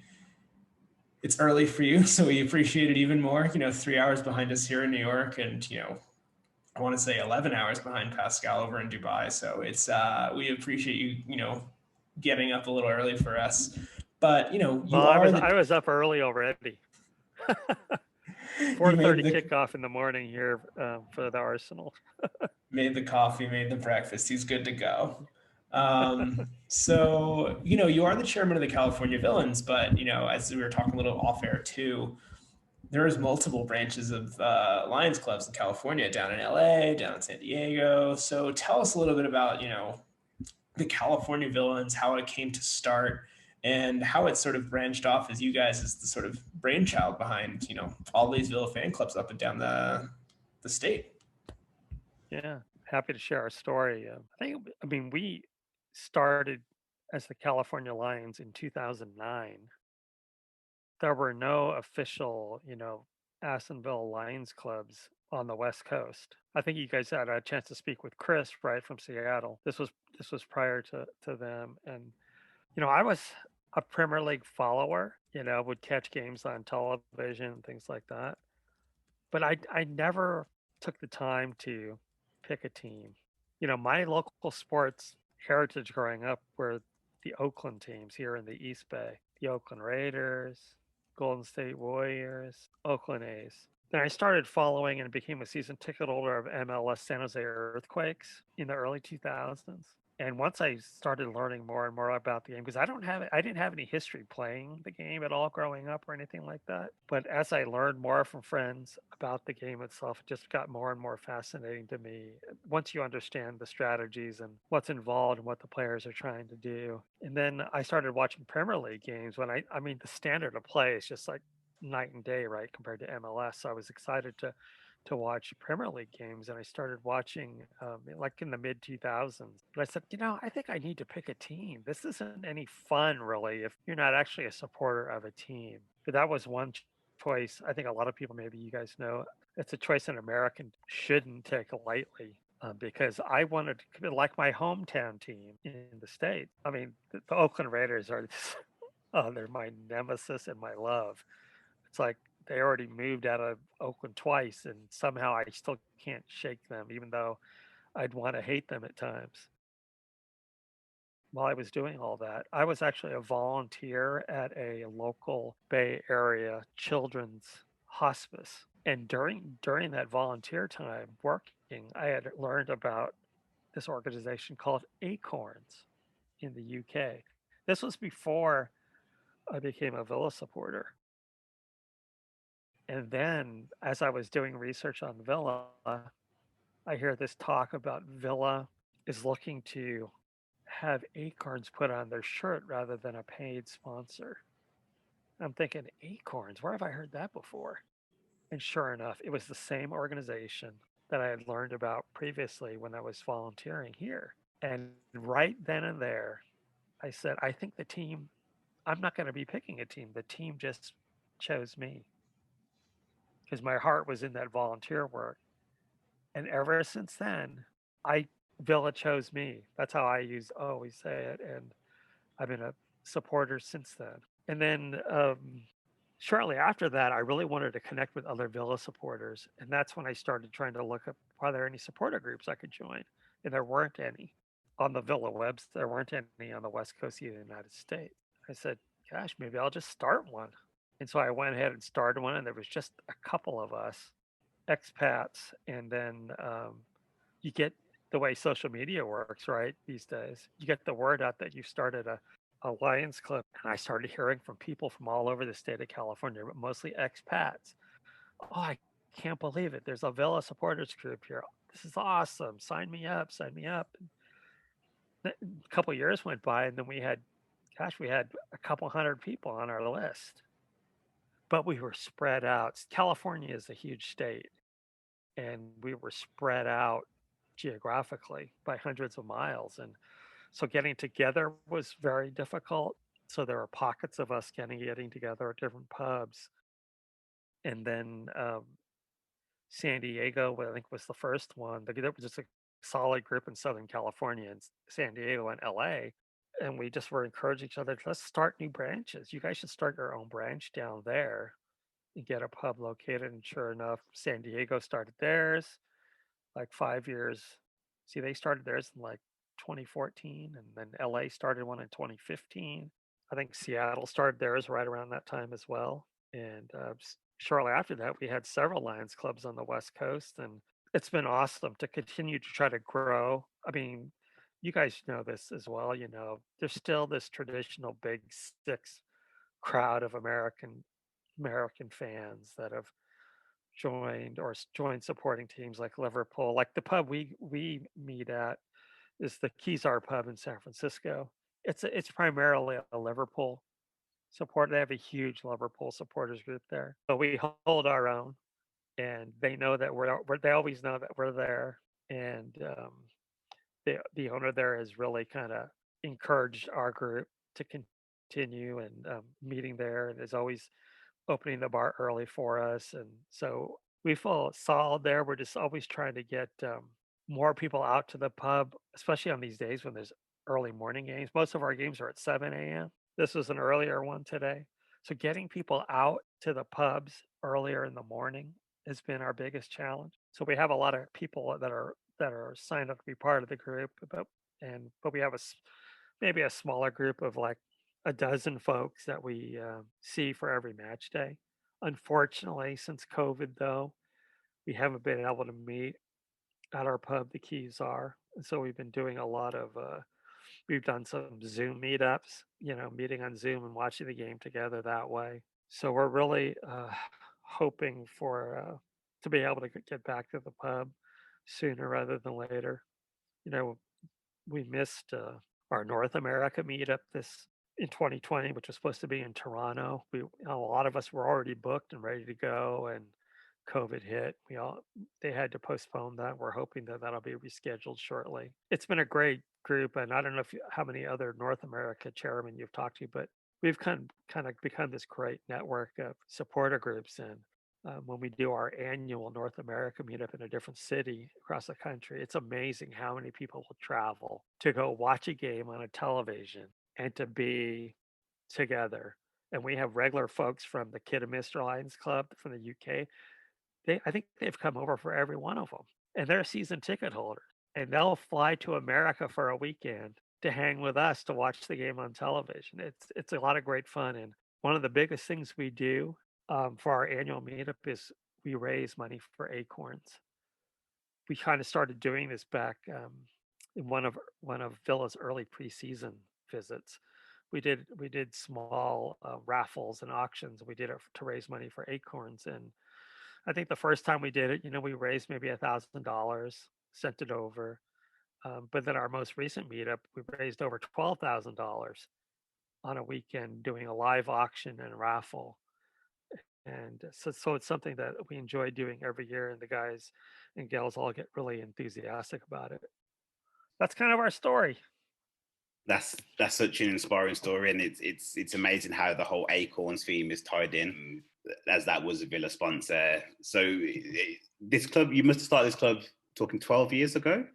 It's early for you, so we appreciate it even more. 3 hours behind us here in New York, and I want to say 11 hours behind Pascal over in Dubai. So it's we appreciate you, getting up a little early for us. But I was up early already. 4:30 kickoff in the morning here for the Arsenal. Made the coffee, made the breakfast. He's good to go. So, you are the chairman of the California Villans, but, as we were talking a little off air too, there's multiple branches of Lions clubs in California, down in LA, down in San Diego. So tell us a little bit about, the California Villans, how it came to start, and how it sort of branched off as you guys as the sort of brainchild behind, all these Villa fan clubs up and down the state. Yeah, happy to share our story. We started as the California Lions in 2009. There were no official, Astonville Lions clubs on the West Coast. I think you guys had a chance to speak with Chris, right, from Seattle. This was prior to them, and I was a Premier League follower. Would catch games on television, things like that. But I never took the time to pick a team. My local sports heritage growing up were the Oakland teams here in the East Bay, the Oakland Raiders, Golden State Warriors, Oakland A's. Then I started following and became a season ticket holder of MLS San Jose Earthquakes in the early 2000s. And once I started learning more and more about the game, because I didn't have any history playing the game at all growing up or anything like that. But as I learned more from friends about the game itself, it just got more and more fascinating to me. Once you understand the strategies and what's involved and what the players are trying to do. And then I started watching Premier League games when the standard of play is just like night and day, right, compared to MLS. So I was excited to to watch Premier League games, and I started watching like in the mid 2000s. But I said, I think I need to pick a team. This isn't any fun, really, if you're not actually a supporter of a team. But that was one choice. I think a lot of people, maybe you guys know, it's a choice an American shouldn't take lightly. Because I wanted to be like my hometown team in the state. I mean, the Oakland Raiders are they're my nemesis and my love. It's like they already moved out of Oakland twice, and somehow I still can't shake them, even though I'd want to hate them at times. While I was doing all that, I was actually a volunteer at a local Bay Area children's hospice. And during that volunteer time working, I had learned about this organization called Acorns in the UK. This was before I became a Villa supporter. And then as I was doing research on Villa, I hear this talk about Villa is looking to have Acorns put on their shirt rather than a paid sponsor. I'm thinking, Acorns, where have I heard that before? And sure enough, it was the same organization that I had learned about previously when I was volunteering here. And right then and there, I said, I think the team, I'm not going to be picking a team. The team just chose me because my heart was in that volunteer work. And ever since then, I Villa chose me. That's how I always say it. And I've been a supporter since then. And then shortly after that, I really wanted to connect with other Villa supporters. And that's when I started trying to look up, are there any supporter groups I could join? And there weren't any on the Villa webs. There weren't any on the West Coast of the United States. I said, gosh, maybe I'll just start one. And so I went ahead and started one, and there was just a couple of us expats. And then you get the way social media works, right? These days, you get the word out that you started a Lions Club, and I started hearing from people from all over the state of California, but mostly expats. Oh, I can't believe it! There's a Villa supporters group here. This is awesome. Sign me up. Sign me up. And a couple of years went by, and then we had a couple hundred people on our list, but we were spread out. California is a huge state, and we were spread out geographically by hundreds of miles. And so getting together was very difficult. So there were pockets of us getting together at different pubs. And then San Diego, I think, was the first one. There was just a solid group in Southern California and San Diego and LA. And we just were encouraging each other, let's start new branches. You guys should start your own branch down there and get a pub located. And sure enough, San Diego started theirs like 5 years. See, they started theirs in like 2014, and then LA started one in 2015. I think Seattle started theirs right around that time as well. And shortly after that, we had several Lions clubs on the West Coast, and it's been awesome to continue to try to grow. I mean, you guys know this as well. There's still this traditional Big Six crowd of American fans that have joined supporting teams like Liverpool. Like the pub we meet at is the Kezar pub in San Francisco. It's primarily a Liverpool support. They have a huge Liverpool supporters group there. But we hold our own, and they know that they always know that we're there. And the owner there has really kind of encouraged our group to continue and meeting there, and is always opening the bar early for us. And so we feel solid there. We're just always trying to get more people out to the pub, especially on these days when there's early morning games. Most of our games are at 7 a.m. This was an earlier one today. So getting people out to the pubs earlier in the morning has been our biggest challenge. So we have a lot of people that are signed up to be part of the group, but we have maybe a smaller group of like a dozen folks that we see for every match day. Unfortunately, since COVID, though, we haven't been able to meet at our pub, the Keys are. And so we've been doing a lot of, we've done some Zoom meetups, meeting on Zoom and watching the game together that way. So we're really hoping to be able to get back to the pub sooner rather than later. You know, we missed our North America meetup this in 2020, which was supposed to be in Toronto. A lot of us were already booked and ready to go, and COVID hit. They had to postpone that. We're hoping that that'll be rescheduled shortly. It's been a great group, and I don't know how many other North America chairmen you've talked to, but we've kind of become this great network of supporter groups. And when we do our annual North America meetup in a different city across the country, it's amazing how many people will travel to go watch a game on a television and to be together. And we have regular folks from the Kidderminster Lions Club from the UK. I think they've come over for every one of them, and they're season ticket holders, and they'll fly to America for a weekend to hang with us to watch the game on television. It's a lot of great fun, and one of the biggest things we do for our annual meetup is we raise money for Acorns. We kind of started doing this back in one of Villa's early preseason visits. We did small raffles and auctions. We did it to raise money for Acorns, and I think the first time we did it, we raised maybe $1,000, sent it over. But then our most recent meetup, we raised over $12,000 on a weekend doing a live auction and raffle. And so it's something that we enjoy doing every year, and the guys and gals all get really enthusiastic about it. That's kind of our story. That's such an inspiring story, and it's amazing how the whole Acorns theme is tied in, as that was a Villa sponsor. So this club, you must have started this club talking 12 years ago,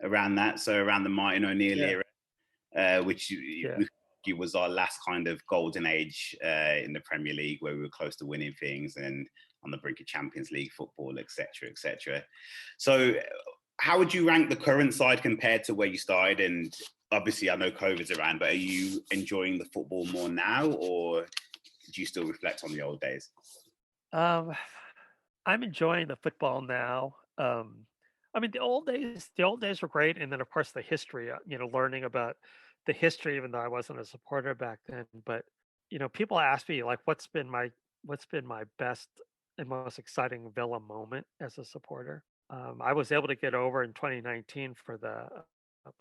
around that. So around the Martin O'Neill era, which was our last kind of golden age in the Premier League, where we were close to winning things and on the brink of Champions League football, etc., etc. So how would you rank the current side compared to where you started? And obviously, I know COVID's around, but are you enjoying the football more now, or do you still reflect on the old days? I'm enjoying the football now. I mean, the old days were great, and then of course the history. Learning about the history, even though I wasn't a supporter back then. But people ask me like, what's been my best and most exciting Villa moment as a supporter? I was able to get over in 2019 for the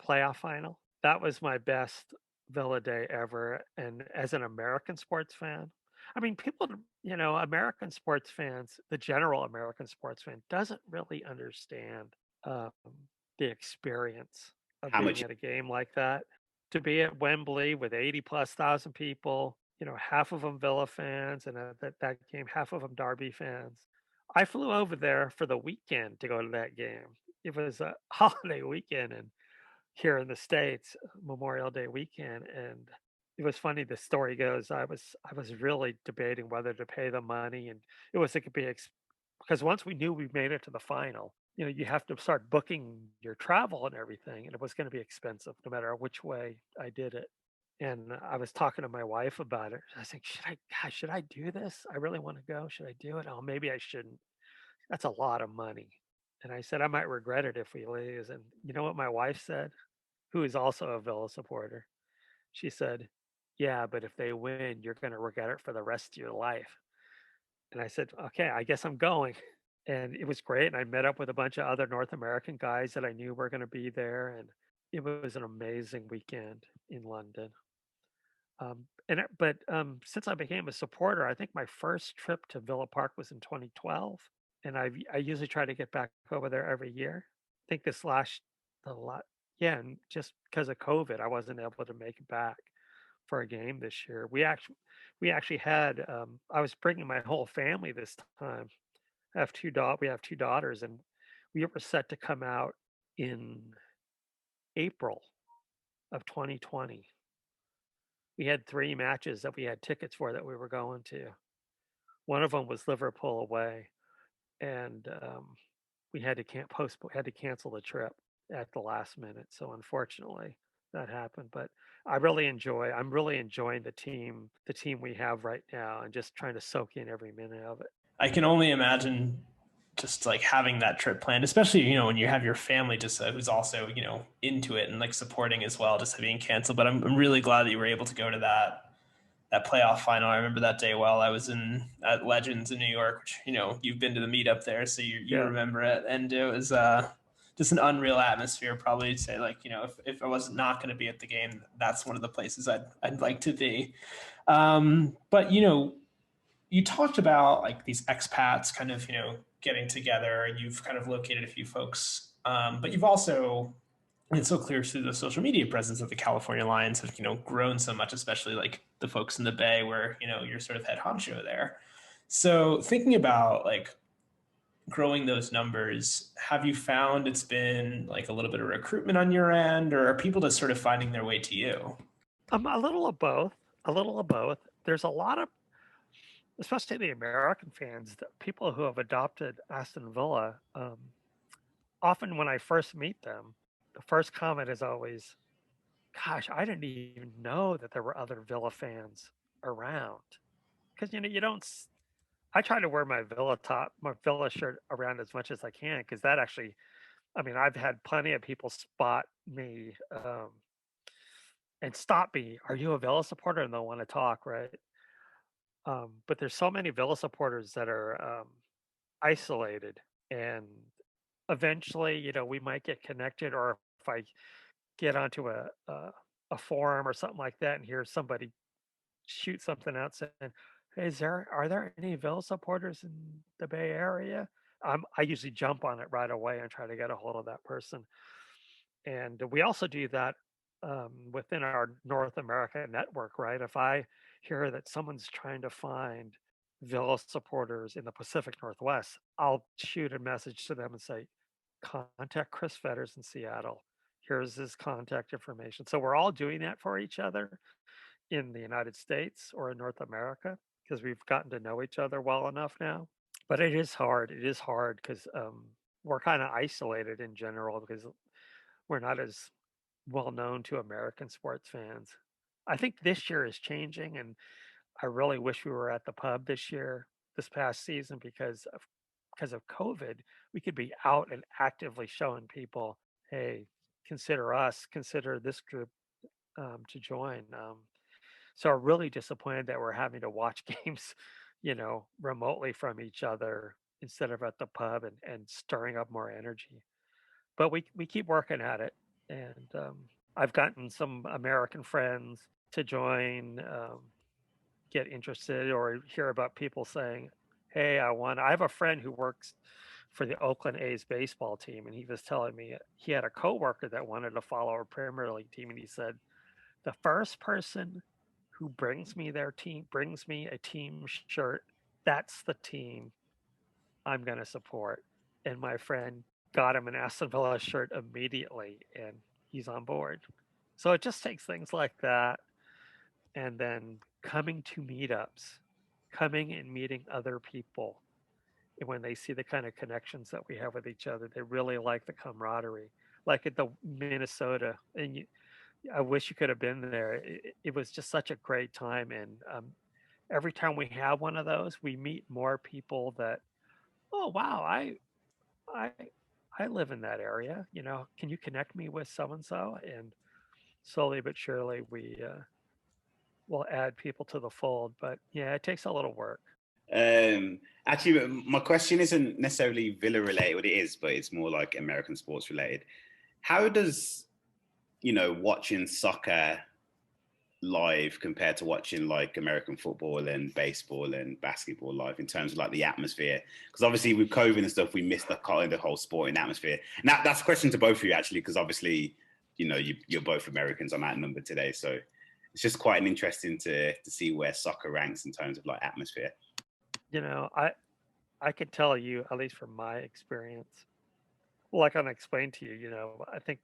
playoff final. That was my best Villa day ever. And as an American sports fan, I mean, American sports fans, the general American sports fan doesn't really understand um, the experience of being at a game like that. To be at Wembley with 80,000+ people, half of them Villa fans, and at that game, half of them Derby fans. I flew over there for the weekend to go to that game. It was a holiday weekend, and here in the States, Memorial Day weekend, and it was funny. The story goes, I was really debating whether to pay the money, and it could be because once we knew we made it to the final, you have to start booking your travel and everything, and it was going to be expensive no matter which way I did it. And I was talking to my wife about it. I was like, should I do this? I really want to go. Should I do it? Oh, maybe I shouldn't. That's a lot of money. And I said, I might regret it if we lose. And you know what my wife said, who is also a Villa supporter? She said, yeah, but if they win, you're going to regret it for the rest of your life. And I said, okay, I guess I'm going. And it was great. And I met up with a bunch of other North American guys that I knew were going to be there. And it was an amazing weekend in London. But since I became a supporter, I think my first trip to Villa Park was in 2012. And I usually try to get back over there every year. I think and just because of COVID, I wasn't able to make it back for a game this year. We actually had I was bringing my whole family this time. We have two daughters, and we were set to come out in April of 2020. We had 3 matches that we had tickets for that we were going to. One of them was Liverpool away, and we had to cancel the trip at the last minute. So unfortunately, that happened. But I'm really enjoying the team we have right now, and just trying to soak in every minute of it. I can only imagine just like having that trip planned, especially, when you have your family just who's also, into it and like supporting as well, just being canceled. But I'm really glad that you were able to go to that playoff final. I remember that day well. I was at Legends in New York, which, you've been to the meetup there, so you remember it. And it was just an unreal atmosphere. Probably say like, if I was not going to be at the game, that's one of the places I'd like to be. But, you talked about like these expats kind of, getting together. You've kind of located a few folks, but you've also, it's so clear through the social media presence that the California Lions have, grown so much, especially like the folks in the Bay where, you're sort of head honcho there. So thinking about like growing those numbers, have you found it's been like a little bit of recruitment on your end, or are people just sort of finding their way to you? A little of both. A little of both. There's a lot of, especially the American fans, the people who have adopted Aston Villa. Often when I first meet them, the first comment is always, "Gosh, I didn't even know that there were other Villa fans around." Because you don't. I try to wear my Villa shirt around as much as I can because that actually. I mean, I've had plenty of people spot me and stop me. Are you a Villa supporter? And they'll want to talk, right? But there's so many Villa supporters that are isolated, and eventually, we might get connected, or if I get onto a forum or something like that and hear somebody shoot something out saying, "Hey, are there any Villa supporters in the Bay Area?" I usually jump on it right away and try to get a hold of that person. And we also do that within our North America network, right? If I hear that someone's trying to find Villa supporters in the Pacific Northwest, I'll shoot a message to them and say, contact Chris Fetters in Seattle. Here's his contact information. So we're all doing that for each other in the United States or in North America because we've gotten to know each other well enough now. But it is hard. It is hard because we're kind of isolated in general because we're not as well known to American sports fans. I think this year is changing, and I really wish we were at the pub this past season, because of COVID. We could be out and actively showing people, hey, consider us, consider this group to join. So I'm really disappointed that we're having to watch games, remotely from each other instead of at the pub and stirring up more energy. But we keep working at it, and I've gotten some American friends to join, get interested, or hear about people saying, "Hey, I have a friend who works for the Oakland A's baseball team, and he was telling me he had a coworker that wanted to follow a Premier League team, and he said the first person who brings me a team shirt, that's the team I'm going to support." And my friend got him an Aston Villa shirt immediately, and he's on board. So it just takes things like that, and then coming to meetups, coming and meeting other people. And when they see the kind of connections that we have with each other, they really like the camaraderie. Like at the Minnesota, and I wish you could have been there. It was just such a great time, and every time we have one of those, we meet more people that, oh wow, I I live in that area. Can you connect me with so and so? And slowly but surely, we will add people to the fold. But yeah, it takes a little work. Actually, my question isn't necessarily Villa related. What it is, but it's more like American sports related. How does watching soccer live compared to watching like American football and baseball and basketball live in terms of like the atmosphere? Because obviously with COVID and stuff, we missed the kind of the whole sporting atmosphere. Now that's a question to both of you actually, because obviously you're both Americans. I'm outnumbered today, so it's just quite an interesting to see where soccer ranks in terms of like atmosphere. I can tell you, at least from my experience, like I explained to you, I think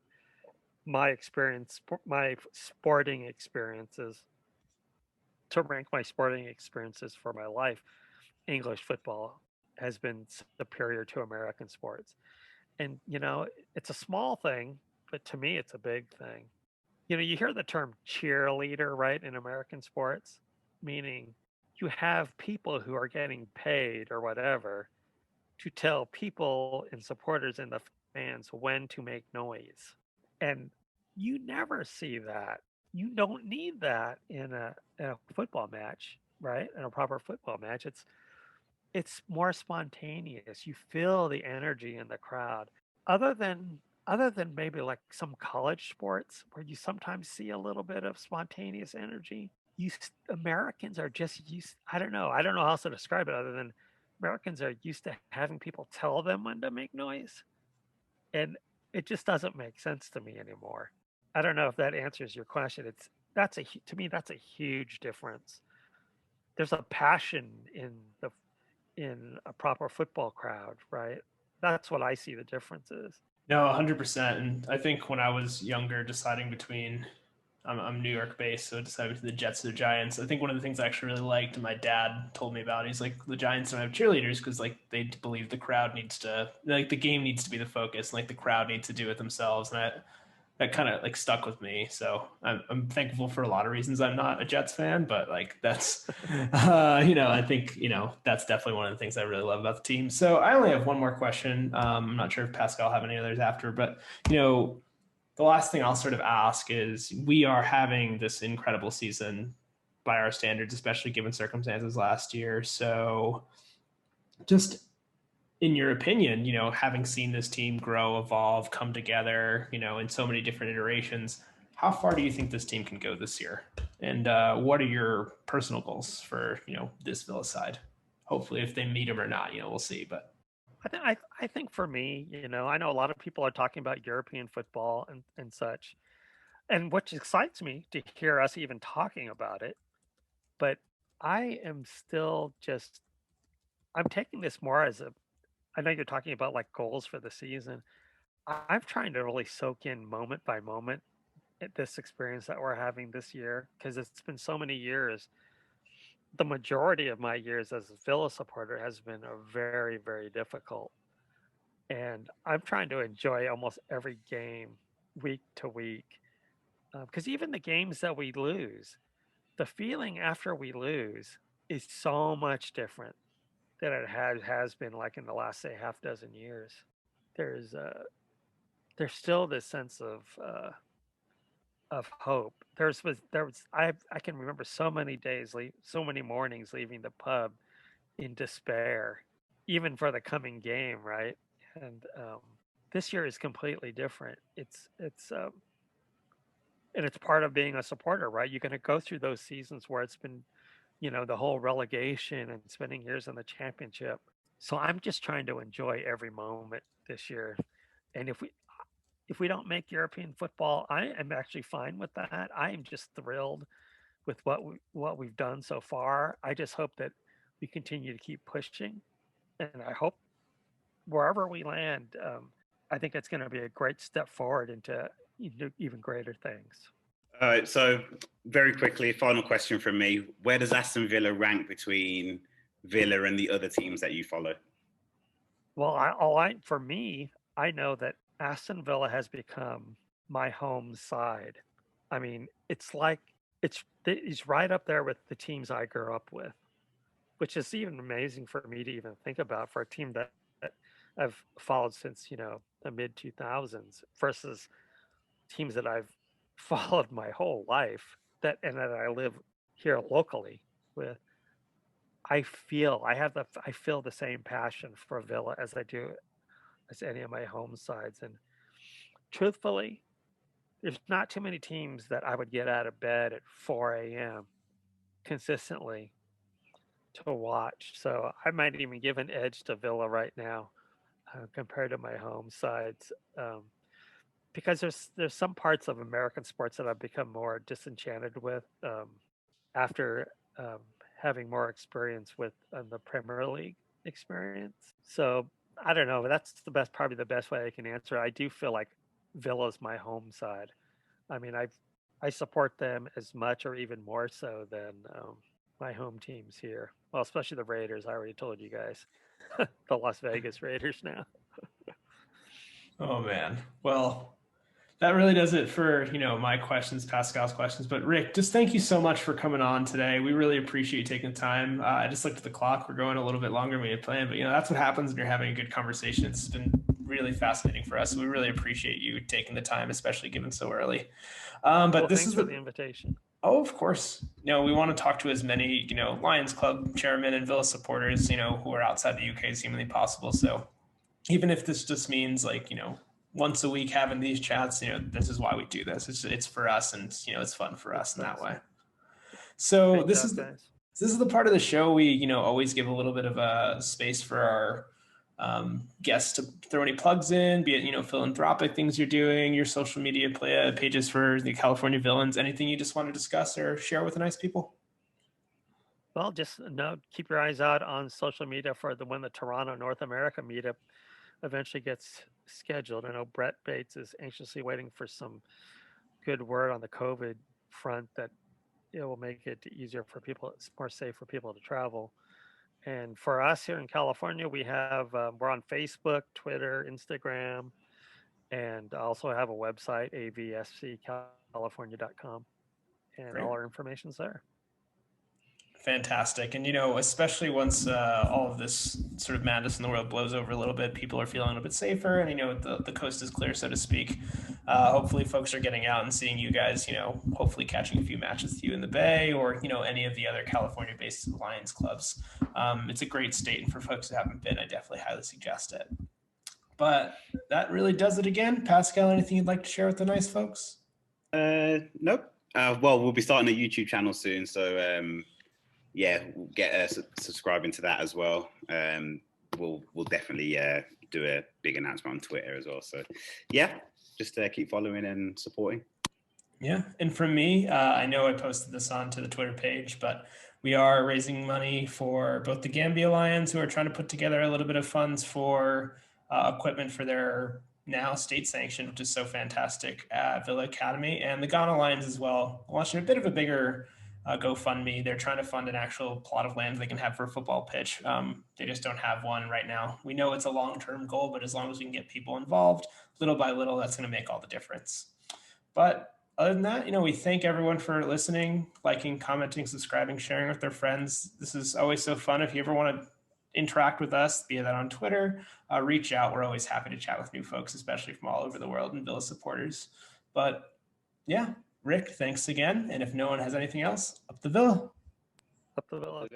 my sporting experiences, to rank my sporting experiences for my life, English football has been superior to American sports. And, it's a small thing, but to me, it's a big thing. You hear the term cheerleader, right, in American sports, meaning you have people who are getting paid or whatever to tell people and supporters and the fans when to make noise. And you never see that. You don't need that in a football match, right? In a proper football match. It's more spontaneous. You feel the energy in the crowd. Other than other than maybe like some college sports where you sometimes see a little bit of spontaneous energy, Americans are just used. I don't know how else to describe it other than Americans are used to having people tell them when to make noise, and it just doesn't make sense to me anymore. I don't know if that answers your question. To me that's a huge difference. There's a passion in a proper football crowd, right? That's what I see the difference is. No, 100%. And I think when I was younger, deciding between, I'm New York based, so deciding between the Jets or the Giants. I think one of the things I actually really liked, and my dad told me about, he's like, the Giants don't have cheerleaders because like they believe the crowd needs to, like the game needs to be the focus, and like the crowd needs to do it themselves. And that kind of like stuck with me. So I'm thankful for a lot of reasons. I'm not a Jets fan, but like that's, I think, that's definitely one of the things I really love about the team. So I only have one more question. I'm not sure if Pascal have any others after, but, the last thing I'll sort of ask is we are having this incredible season by our standards, especially given circumstances last year. So just in your opinion, having seen this team grow, evolve, come together, in so many different iterations, how far do you think this team can go this year? And what are your personal goals for, this Villa side? Hopefully if they meet them or not, we'll see. But I think for me, I know a lot of people are talking about European football and such, and which excites me to hear us even talking about it. But I am still I'm taking this more as I know you're talking about like goals for the season. I'm trying to really soak in moment by moment this experience that we're having this year because it's been so many years. The majority of my years as a Villa supporter has been a very, very difficult. And I'm trying to enjoy almost every game week to week. Because even the games that we lose, the feeling after we lose is so much different than it has been like in the last, say, half dozen years. There's still this sense of hope. I can remember so many days, so many mornings leaving the pub in despair, even for the coming game, right? And this year is completely different. And it's part of being a supporter, right? You're going to go through those seasons where it's been, the whole relegation and spending years in the championship. So I'm just trying to enjoy every moment this year. And if we don't make European football, I am actually fine with that. I am just thrilled with what we've done so far. I just hope that we continue to keep pushing, and I hope wherever we land, I think it's going to be a great step forward into even greater things. All right. So very quickly, final question from me: where does Aston Villa rank between Villa and the other teams that you follow? Well, for me, I know that Aston Villa has become my home side. I mean, it's right up there with the teams I grew up with, which is even amazing for me to even think about for a team that I've followed since, the mid 2000s versus teams that I've followed my whole life and that I live here locally with. I feel the same passion for Villa as I do as any of my home sides. And truthfully, there's not too many teams that I would get out of bed at 4 a.m. consistently to watch. So I might even give an edge to Villa right now compared to my home sides. Because there's some parts of American sports that I've become more disenchanted with after having more experience with the Premier League experience. So I don't know. That's probably the best way I can answer it. I do feel like Villa's my home side. I mean, I support them as much or even more so than my home teams here. Well, especially the Raiders. I already told you guys. The Las Vegas Raiders now. Oh man. Well, that really does it for, my questions, Pascal's questions. But Rick, just thank you so much for coming on today. We really appreciate you taking the time. I just looked at the clock. We're going a little bit longer than we had planned, but that's what happens when you're having a good conversation. It's been really fascinating for us. We really appreciate you taking the time, especially given so early. But this is the invitation. Oh, of course. We want to talk to as many, Lions Club chairmen and Villa supporters, who are outside the UK as humanly possible. So even if this just means once a week having these chats, this is why we do this. It's for us, and it's fun for us in that way. So Great this job, is guys. this is the part of the show we, always give a little bit of a space for our guests to throw any plugs in, be it, philanthropic things you're doing, your social media pages for the California Villans, anything you just want to discuss or share with the nice people. Well, just keep your eyes out on social media for when the Toronto North America meetup eventually gets scheduled. I know Brett Bates is anxiously waiting for some good word on the COVID front that it will make it easier for people. It's more safe for people to travel. And for us here in California, we're on Facebook, Twitter, Instagram, and also have a website, avfccalifornia.com, and Great. all our information's there. Fantastic. And, especially once all of this sort of madness in the world blows over a little bit, people are feeling a bit safer and, the coast is clear, so to speak. Hopefully folks are getting out and seeing you guys, hopefully catching a few matches with you in the Bay or, any of the other California-based Lions clubs. It's a great state, and for folks who haven't been, I definitely highly suggest it. But that really does it again. Pascal, anything you'd like to share with the nice folks? Nope. Well, we'll be starting a YouTube channel soon, so yeah, we'll get subscribing to that as well. We'll definitely do a big announcement on Twitter as well. So yeah, just keep following and supporting. Yeah, and from me, I know I posted this onto the Twitter page, but we are raising money for both the Gambia Lions, who are trying to put together a little bit of funds for equipment for their now state sanctioned, which is so fantastic, Villa Academy, and the Ghana Lions as well, launching a bit of a bigger GoFundMe. They're trying to fund an actual plot of land they can have for a football pitch. They just don't have one right now. We know it's a long-term goal, but as long as we can get people involved, little by little, that's going to make all the difference. But other than that, we thank everyone for listening, liking, commenting, subscribing, sharing with their friends. This is always so fun. If you ever want to interact with us, be that on Twitter, reach out. We're always happy to chat with new folks, especially from all over the world and Villa supporters. But yeah, Rick, thanks again. And if no one has anything else, up the Villa. Up the Villa.